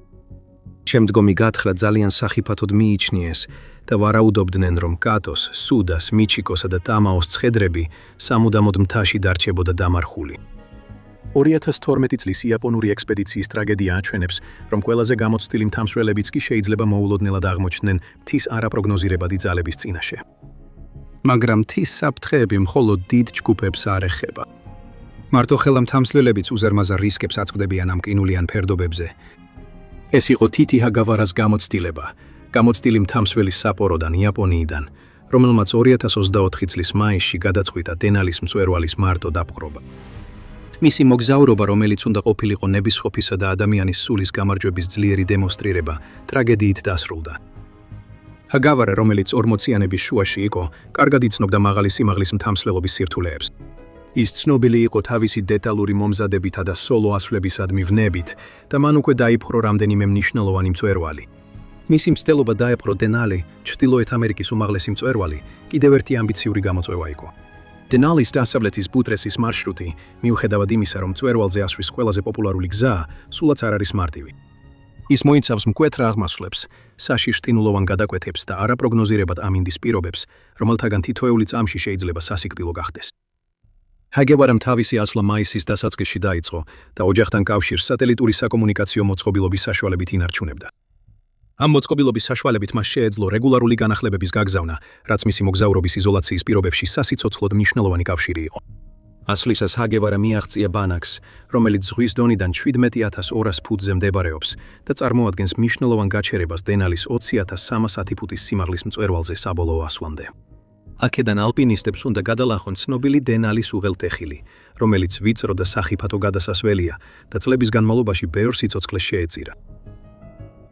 შემდგომი გათხრა ძალიან სახიფათოდ მიიჩნიეს და ვარაუდობდნენ, რომ კატოს, სუდას, მიჩიკოსა და ტამაოს ცხედრები სამუდამოდ მთაში დარჩებოდა დამარხული. 2012 წლის იაპონური ექსპედიციის ტრაგედია აჩვენებს, რომ ყველაზე გამოცდილი მთამსვლელებიც კი შეიძლება მოულოდნელად აღმოჩნდნენ მთის არაპროგნოზირებადი ძალების წინაშე. მაგრამ მთის საფრთხეები მხოლოდ დიდ ჯგუფებს არ ეხება. მარტოხელა მთამსვლელებიც უზარმაზარ რისკებს აწვდებიან ამ ყინულიან ფერდობებზე. ეს იყო თითი ჰაგავარას გამოცდილება, გამოცდილი მთამსვლელის საპოროდან იაპონიიდან, რომელმაც 2024 წლის მაისში გადაწყვიტა დენალის მწვერვალის მარტო დაპყრობა. მისი მოგზაურობა, რომელიც უნდა ყოფილიყო ნებისყოფისა და ადამიანის სულის გამარჯვების ძლიერი დემონსტრირება, ტრაგედიით დასრულდა. ჰაგავარა, რომელიც 40-იანების შუაში იყო, კარგად იცნობდა მაღალი სიმაღლის მთამსვლელობის სირთულეებს. ის ცნობილი იყო თავისი დეტალური მომზადებითა და სოლო ასვლებისადმი ვნებით და მან უკვე დაიპყრო რამდენიმე მნიშვნელოვანი მწვერვალი. მისი მცდელობა დაეპყრო დენალი, ჩრდილოეთ ამერიკის უმაღლესი მწვერვალი, კიდევ ერთი ამბიციური გამოწვევა იყო. დენალის დასავლეთის ბუტრესის მარშრუტი, მიუხედავად იმისა, რომ მწვერვალზე ასვლის ყველაზე პოპულარული გზა, სულაც არ არის მარტივი. ის მოიცავს მკვეთრ აღმასვლებს, საშიშ ყინულოვან გადაკვეთებს და არაპროგნოზირებად ამინდის პირობებს, რომელთაგან თითოეული წამში შეიძლება სასიკვდილო გახდეს. ჰაგევარამ თავისი ასვლა მაისის დასაწყისში დაიწყო და ოჯახთან კავშირს სატელიტური საკომუნიკაციო მოწყობილობის საშუალებით ინარჩუნებდა. ამ მოწყობილობის საშუალებით მას შეეძლო რეგულარული განახლებების გაგზავნა, რაც მისი მოგზაურობის იზოლაციის პირობებში სასიცოცხლოდ მნიშვნელოვანი კავშირი იყო. ასვლისას ჰაგევარა მიაღწია ბანაკს, რომელიც ზღვის დონიდან 17200 ფუტზე მდებარეობს და წარმოადგენს მნიშვნელოვან გაჩერებას დენალის 20310 ფუტის სიმაღლის მწვერვალზე საბოლოო ასვლამდე. აქედან ალპინისტებს უნდა გადალახონ ცნობილი დენალის უღელტეხილი, რომელიც ვიწრო და სახიფათო გადასასვლელია და წლების განმავლობაში ბევრ სიცოცხლეს შეეწირა.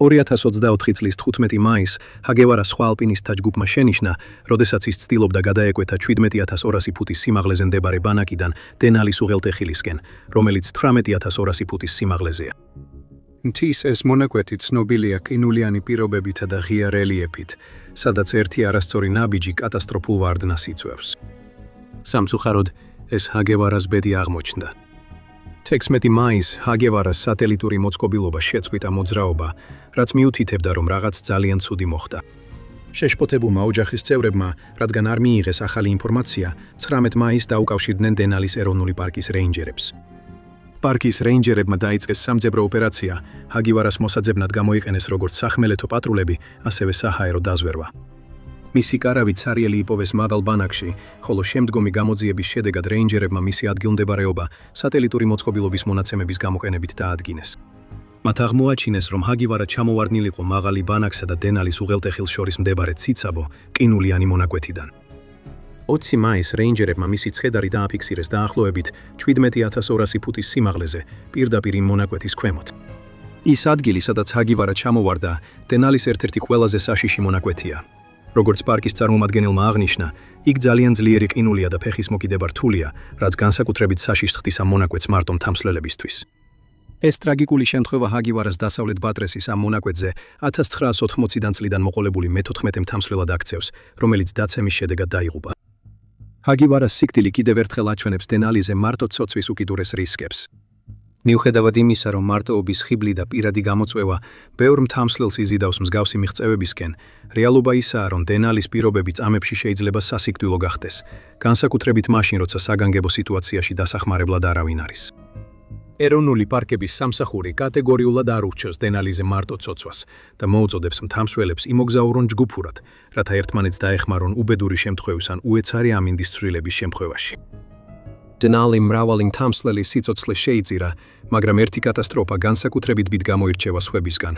2024 წლის 15 მაისს ჰაგევარა სხვა ალპინისტთა ჯგუფმა შენიშნა, როდესაც ის ცდილობდა გადაეკვეთა 17200 ფუტის სიმაღლეზე მდებარე ბანაკიდან დენალის უღელტეხილისკენ, რომელიც 18200 ფუტის სიმაღლეზეა. მთის ეს მონაკვეთი ცნობილია ყინულიანი პირობებითა და ღია რელიეფით, სადაც ერთი არასწორი ნაბიჯი კატასტროფულ ვარდნას იწვევს. სამწუხაროდ, ეს ჰაგევარას ბედი აღმოჩნდა. 16 მაისს ჰაგევარას სატელიტური მოწყობილობა შეწყვიტა მოძრაობა, რაც მიუთითებდა, რომ რაღაც ძალიან ცუდი მოხდა. შეშფოთებულმა ოჯახის წევრებმა, რადგან არ მიიღეს ახალი ინფორმაცია, 19 მაისს დაუკავშირდნენ დენალის ეროვნული პარკის რეინჯერებს. პარკის რეინჯერებმა დაიწყეს სამძებრო ოპერაცია, ჰაგევარას მოსაძებნად გამოიყენეს როგორც სახმელეთო პატრულები, ასევე საჰაერო დაზვერვა. მისი კარავით სარიელი იპოვეს მაღალ ბანაკში, ხოლო შემდგომი გამოძიების შედეგად რეინჯერებმა მისი ადგილმდებარეობა სატელიტური მოწყობილობის მონაცემების გამოყენებით დაადგინეს. მათ აღმოაჩინეს, რომ ჰაგევარა ჩამოვარდნილიყო მაღალი ბანაკსა და დენალის უღელტეხილს შორის მდებარე ციცაბო, ყინულიანი მონაკვეთიდან. 20 მაისს რეინჯერებმა მისი ცხედარი დააფიქსირეს დაახლოებით 17200 ფუტის სიმაღლეზე, პირდაპირ იმ მონაკვეთის ქვემოთ. ის ადგილი, სადაც ჰაგევარა ჩამოვარდა, დენალის ერთ-ერთი ყველაზე საშიში მონაკვეთია. როგორც პარკის წარმომადგენელმა აღნიშნა, იქ ძალიან ძლიერი ყინულია და ფეხის მოკიდება რთულია, რაც განსაკუთრებით საშიშს ხდის ამ მონაკვეთს მარტო მთამსვლელებისთვის. ეს ტრაგიკული შემთხვევა ჰაგევარას დასავლეთ ბატრესის ამ მონაკვეთზე 1980 წლიდან მოყოლებული მე-14 მთამსვლელად აქცევს, რომელიც დაცემის შედეგად დაიღუპა. ჰაგევარას სიკვდილი კიდევ ერთხელ აჩვენებს დენალიზე მარტო ცოცვის უკიდურეს რისკებს. მიუხედავად იმისა, რომ მარტოობის ხიბლი და პირადი გამოწვევა ბევრ მთამსვლელს იზიდავს მსგავსი მიღწევებისკენ, რეალობა ისაა, რომ დენალის პირობები წამებში შეიძლება სასიკვდილო გახდეს, განსაკუთრებით მაშინ, როცა საგანგებო სიტუაციაში დასახმარებლად არავინ არის. ეროვნული პარკების სამსახური კატეგორიულად არ ურჩევს დენალიზე მარტო ცოცვას და მოუწოდებს მთამსვლელებს იმოგზაურონ ჯგუფურად, რათა ერთმანეთს დაეხმარონ უბედური შემთხვევის ან უეცარი ამინდის ცვლილების შემთხვევაში. დენალი მრავალი მთამსვლელის სიცოცხლე შეიწირა, მაგრამ ერთი კატასტროფა განსაკუთრებით დიდ გამოირჩევა სხვებისგან.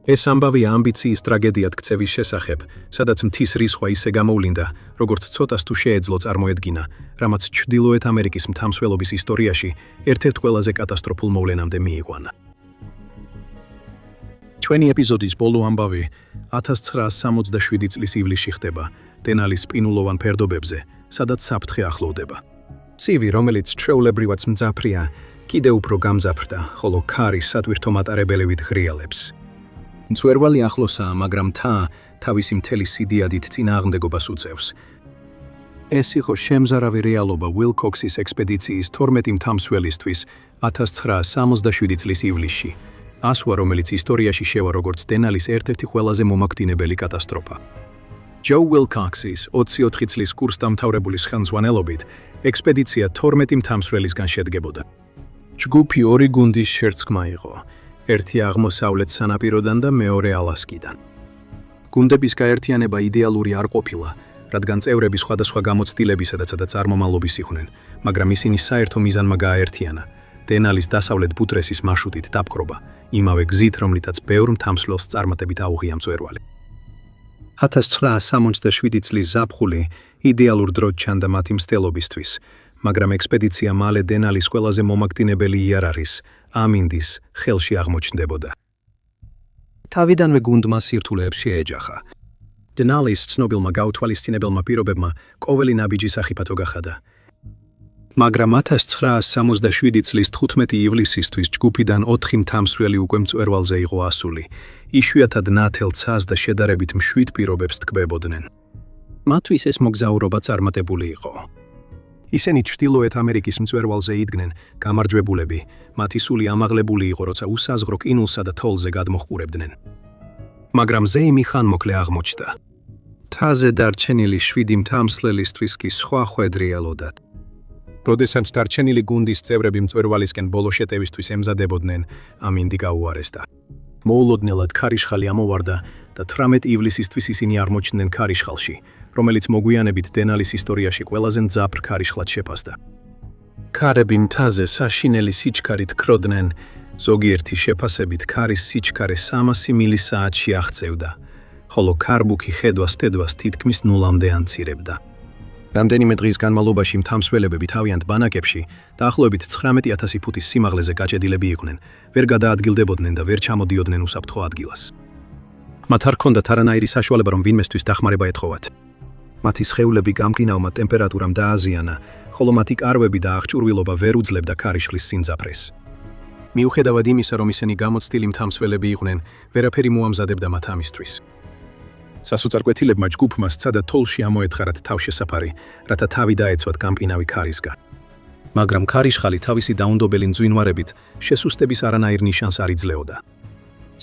ეს ამბავია ამბიციის ტრაგედიად ქცევის შესახებ, სადაც მთის რისხვა ისე გამოვლინდა, როგორც ცოტას თუ შეეძლო წარმოედგინა, რამაც ჩრდილოეთ ამერიკის მთამსვლელობის ისტორიაში ერთ-ერთ ყველაზე კატასტროფულ მოვლენამდე მიიყვანა. ჩვენი ეპიზოდის ბოლო ამბავი 1967 წლის ივლისში ხდება დენალის სპინულოვან ფერდობებზე, სადაც საფრთხე ახლოვდება. ცივი, რომელიც ჩვეულებრივად მძაფრია, კიდევ უფრო გამძაფრდა, ხოლო ქარი სატვირთო მატარებელივით ღრიალებს. მწვერვალი ახლოსაა, მაგრამ თავისი მთელი სიდიადით წინააღმდეგობას უწევს. ეს იყო შემზარავი რეალობა უილკოქსის ექსპედიციის 12 მთამსვლელისთვის 1967 წლის ივლისში, ასვლა, რომელიც ისტორიაში შევა როგორც დენალის ერთ-ერთი ყველაზე მომაკვდინებელი კატასტროფა. ჯო უილკოქსის 24 წლის კურსდამთავრებულის ხელმძღვანელობით ექსპედიცია 12 მთამსვლელისგან შედგებოდა. ჯგუფი ორი გუნდის შერწყმა იყო, ერთი აღმოსავლეთ სანაპიროდან და მეორე ალასკიდან. გუნდების გაერთიანება იდეალური არ ყოფილა, რადგან წევრები სხვადასხვა გამოცდილებისა და წარმომავლობის იყვნენ, მაგრამ ისინი საერთო მიზანმა გააერთიანა დენალის დასავლეთ ბუდრესის მარშრუტით დაპყრობა, იმავე გზით, რომლითაც ბევრ მთამსვლელს წარმატებით აუღია მწვერვალი. 1967 წლის ზაფხული იდეალურ დროდ ჩანდა მათი მცდელობისთვის, მაგრამ ექსპედიცია მალე დენალის ყველაზე მომაკვდინებელი იარაღის, ამინდის, ხელში აღმოჩნდებოდა. თავიდანვე გუნდმა სირთულეებს შეეჯახა. დენალის ცნობილმა გაუთვალისწინებელმა პირობებმა ყოველი ნაბიჯი სახიფათო გახადა. მაგრამ 1967 წლის 15 ივლისისთვის ჯგუფიდან 4 მთამსვლელი უკვე მწვერვალზე იყო ასული, იშვიათად ნათელ ცას და შედარებით მშვიდ პირობებს ტკბებოდნენ. მათთვის ეს მოგზაურობა წარმატებული იყო. ისინი ჩრდილოეთ ამერიკის მწვერვალზე იდგნენ, გამარჯვებულები, მათი სული ამაღლებული იყო, როცა უსაზღრო ყინულსა და თოვლზე გადმოჰყურებდნენ. მაგრამ ზეიმი ხანმოკლე აღმოჩნდა. მთაზე დარჩენილი 7 მთამსვლელისთვის კი სხვა ხვედრი ელოდათ. როდესაც დარჩენილი გუნდის წევრები მწვერვალისკენ ბოლო შეტევისთვის ემზადებოდნენ, ამინდი გაუარესდა. მოულოდნელად ქარიშხალი ამოვარდა და 18 ივლისისთვის ისინი აღმოჩნდნენ ქარიშხალში, რომელიც მოგვიანებით დენალის ისტორიაში ყველაზე მძაფრ ქარიშხლად შეფასდა. ქარები მთაზე საშინელი სიჩქარით ქროდნენ, ზოგიერთი შეფასებით ქარის სიჩქარე 300 მილისაათში აღწევდა, ხოლო ქარბუქი ხედვას-თედვას თითქმის ნულამდე ანცირებდა. რამდენიმე დღის განმავლობაში მთამსვლელებები თავიანთ ბანაკებში დაახლოებით 19,000 ფუტის სიმაღლეზე გაჭედილები იყვნენ, ვერ გადაადგილდებოდნენ და ვერ ჩამოდიოდნენ უსაფრთხო ადგილას. მათ არ ჰქონდათ არანაირი საშუალება, რომ ვინმესთვის დახმარება ეთხოვათ. მათი სხეულები გამყინავმა ტემპერატურამ დააზიანა, ხოლო მათი კარვები და აღჭურვილობა ვერ უძლებდა ქარიშხლის სიმძაფრეს. მიუხედავად იმისა, რომ ისინი გამოცდილი მთამსვლელები იყვნენ, ვერაფერი მოამზადებდა მათ ამისთვის. სასოწარკვეთილებმა ჯგუფმა სცადა თოლში ამოეთხარათ თავშესაფარი, რათა თავი დაეცვათ გამყინავი ქარისგან. მაგრამ ქარიშხალი თავისი დაუნდობელი მძვინვარებით შესუსტების არანაირ ნიშანს არ იძლეოდა.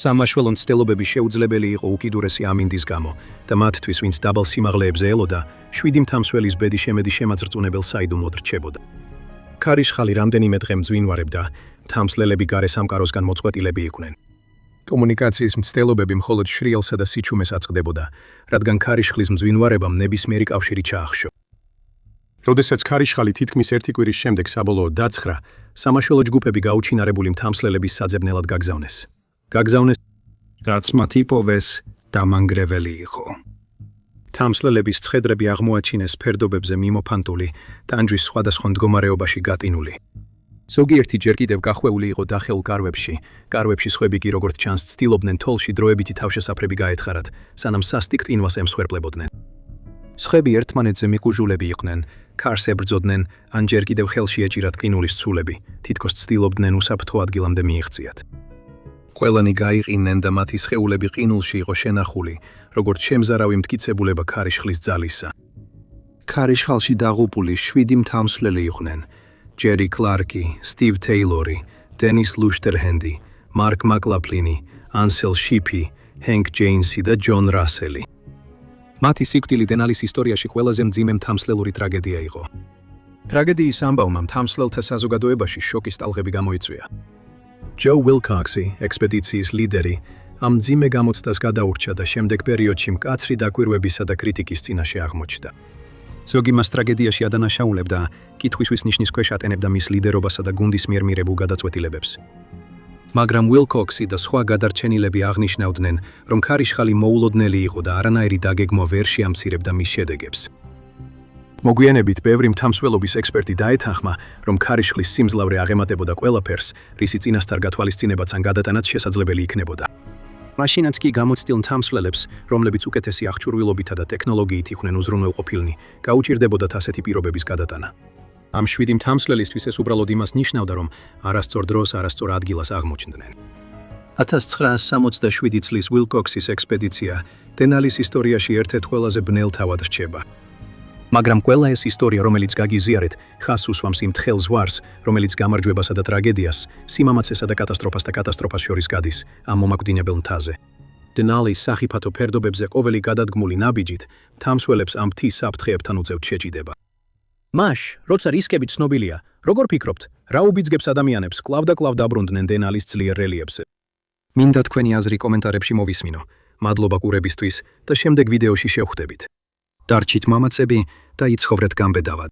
სამაშველო მცდელობები შეუძლებელი იყო უკიდურესი ამინდის გამო და მათთვის, ვინც დაბალ სიმაღლეებზე ელოდა, 7 მთამსვლის ბედი შემედი შემაწრწუნებელ საიდუმლოდ რჩებოდა. ქარიშხალი რამდენიმე დღე მძვინვარებდა, მთამსვლელები გარე სამყაროსგან მოწყვეტილები იყვნენ. კომუნიკაციის მცდელობები მხოლოდ შრიალსა და სიჩუმეს აწყდებოდა, რადგან ქარიშხლის მძვინვარებამ ნებისმიერი კავშირი ჩაახშო. როდესაც ქარიშხალი თითქმის ერთი კვირის შემდეგ საბოლოოდ დაცხრა, სამაშველო ჯგუფები გაუჩინარებული მთამსვლელების საძებნელად გაგზავნეს. რაც მათ იპოვეს, დამანგრეველი იყო. მთამსვლელების ცხედრები აღმოაჩინეს ფერდობებზე მიმოფანტული, ტანჯვის სხვადასხვა მდგომარეობაში გატინული. ზოგიერთი ჯერ კიდევ გახვეული იყო დახეულ კარვებში, კარვებში სხვები კი როგორც ჩანს ცდილობდნენ თოლში დროებითი თავშესაფრები გაეთხარათ, სანამ სასტიკ ტინვას ემსხვერპლებოდნენ. სხვები ერთმანეთზე მიყუჟულები იყვნენ, ქარს ებრძოდნენ, ან ჯერ კიდევ ხელში ეჭირათ ყინულის ცულები, თითქოს ცდილობდნენ უსაფრთხო ადგილამდე მიიღწიათ. ყველანი გაიყინენ და მათი სხეულები ყინულში იყო შენახული, როგორც შემზარავი მტკიცებულება ქარიშხლის ძალისა. ქარიშხალში დაღუპული 7 მთამსვლელი იყვნენ. ჯერი კლარკი, სტივ თეილორი, დენის ლუშტერჰენდი, მარკ მაკლაფლინი, ანსელ შიფი, ჰენკ ჯეინსი და ჯონ რასელი. მათი სიკვდილი დენალის ისტორიაში ყველაზე მძიმე მთამსვლელური ტრაგედია იყო. ტრაგედიის ამბავმა მთამსვლელთა საზოგადოებაში შოკის ტალღები გამოიწვია. ჯო ვილკოქსი, ექსპედიციის ლიდერი, ამ მძიმე გამოცდას გადაურჩა და შემდეგ პერიოდში მკაცრი დაკვირვებისა და კრიტიკის წინაშე აღმოჩნდა. ზოგი მას ტრაგედიაში ადანაშაულებდა, კითხვისთვის ნიშნის ქვეშ ატენებდა მის ლიდერობასა და გუნდის მიერ მიღებულ გადაწყვეტილებებს. მაგრამ ვილკოქსი და სხვა გადარჩენილები აღნიშნავდნენ, რომ ქარიშხალი მოულოდნელი იყო და არანაირი დაგეგმვა ვერ შეამცირებდა მის შედეგებს. მოგვიანებით ბევრი მთამსვლელობის ექსპერტი დაეთანხმა, რომ ქარიშხლის სიმძლავრე აღემატებოდა ყველაფერს, რისი წინასწარ გათვალისწინებაც ან გადატანაც შესაძლებელი იქნებოდა. მაშინაც კი გამოცდილ მთამსვლელებს, რომლებიც უკეთესი აღჭურვილობითა და ტექნოლოგიით იყვნენ უზრუნველყოფილნი, გაუჭირდებოდათ ასეთი პირობების გადატანა. ამ 7 მთამსვლელისთვის ეს უბრალოდ იმას ნიშნავდა, რომ არასწორ დროს, არასწორ ადგილას აღმოჩნდნენ. 1967 წლის ვილკოქსის ექსპედიცია დენალის ისტორიაში ერთ-ერთ ყველაზე ბნელ თავად რჩება. მაგრამ ყველა ეს ისტორია, რომელიც გაგიზიარეთ, ხაზს უსვამს იმ თხელ ზვარს, რომელიც გამარჯვებასა და ტრაგედიას, სიმამაცესა და კატასტროფას შორის გადის ამ მომაკვდინებელ მთაზე. დენალის სახიფათო ფერდობებზე ყოველი გადადგმული ნაბიჯით მთამსვლელებს ამ მთის საფრთხეებთან უწევთ შეჭიდება. მაშ, როცა რისკები ცნობილია, როგორ ფიქრობთ, რა უბიძგებს ადამიანებს კლავ და კლავ დაბრუნდნენ დენალის ძლიერ რელიეფზე? მინდა თქვენი აზრი კომენტარებში მოვისმინო. მადლობა ყურებისთვის და შემდეგ ვიდეოში შევხვდებით. დარჩით მამაცები და იცხოვრეთ გამბედავად.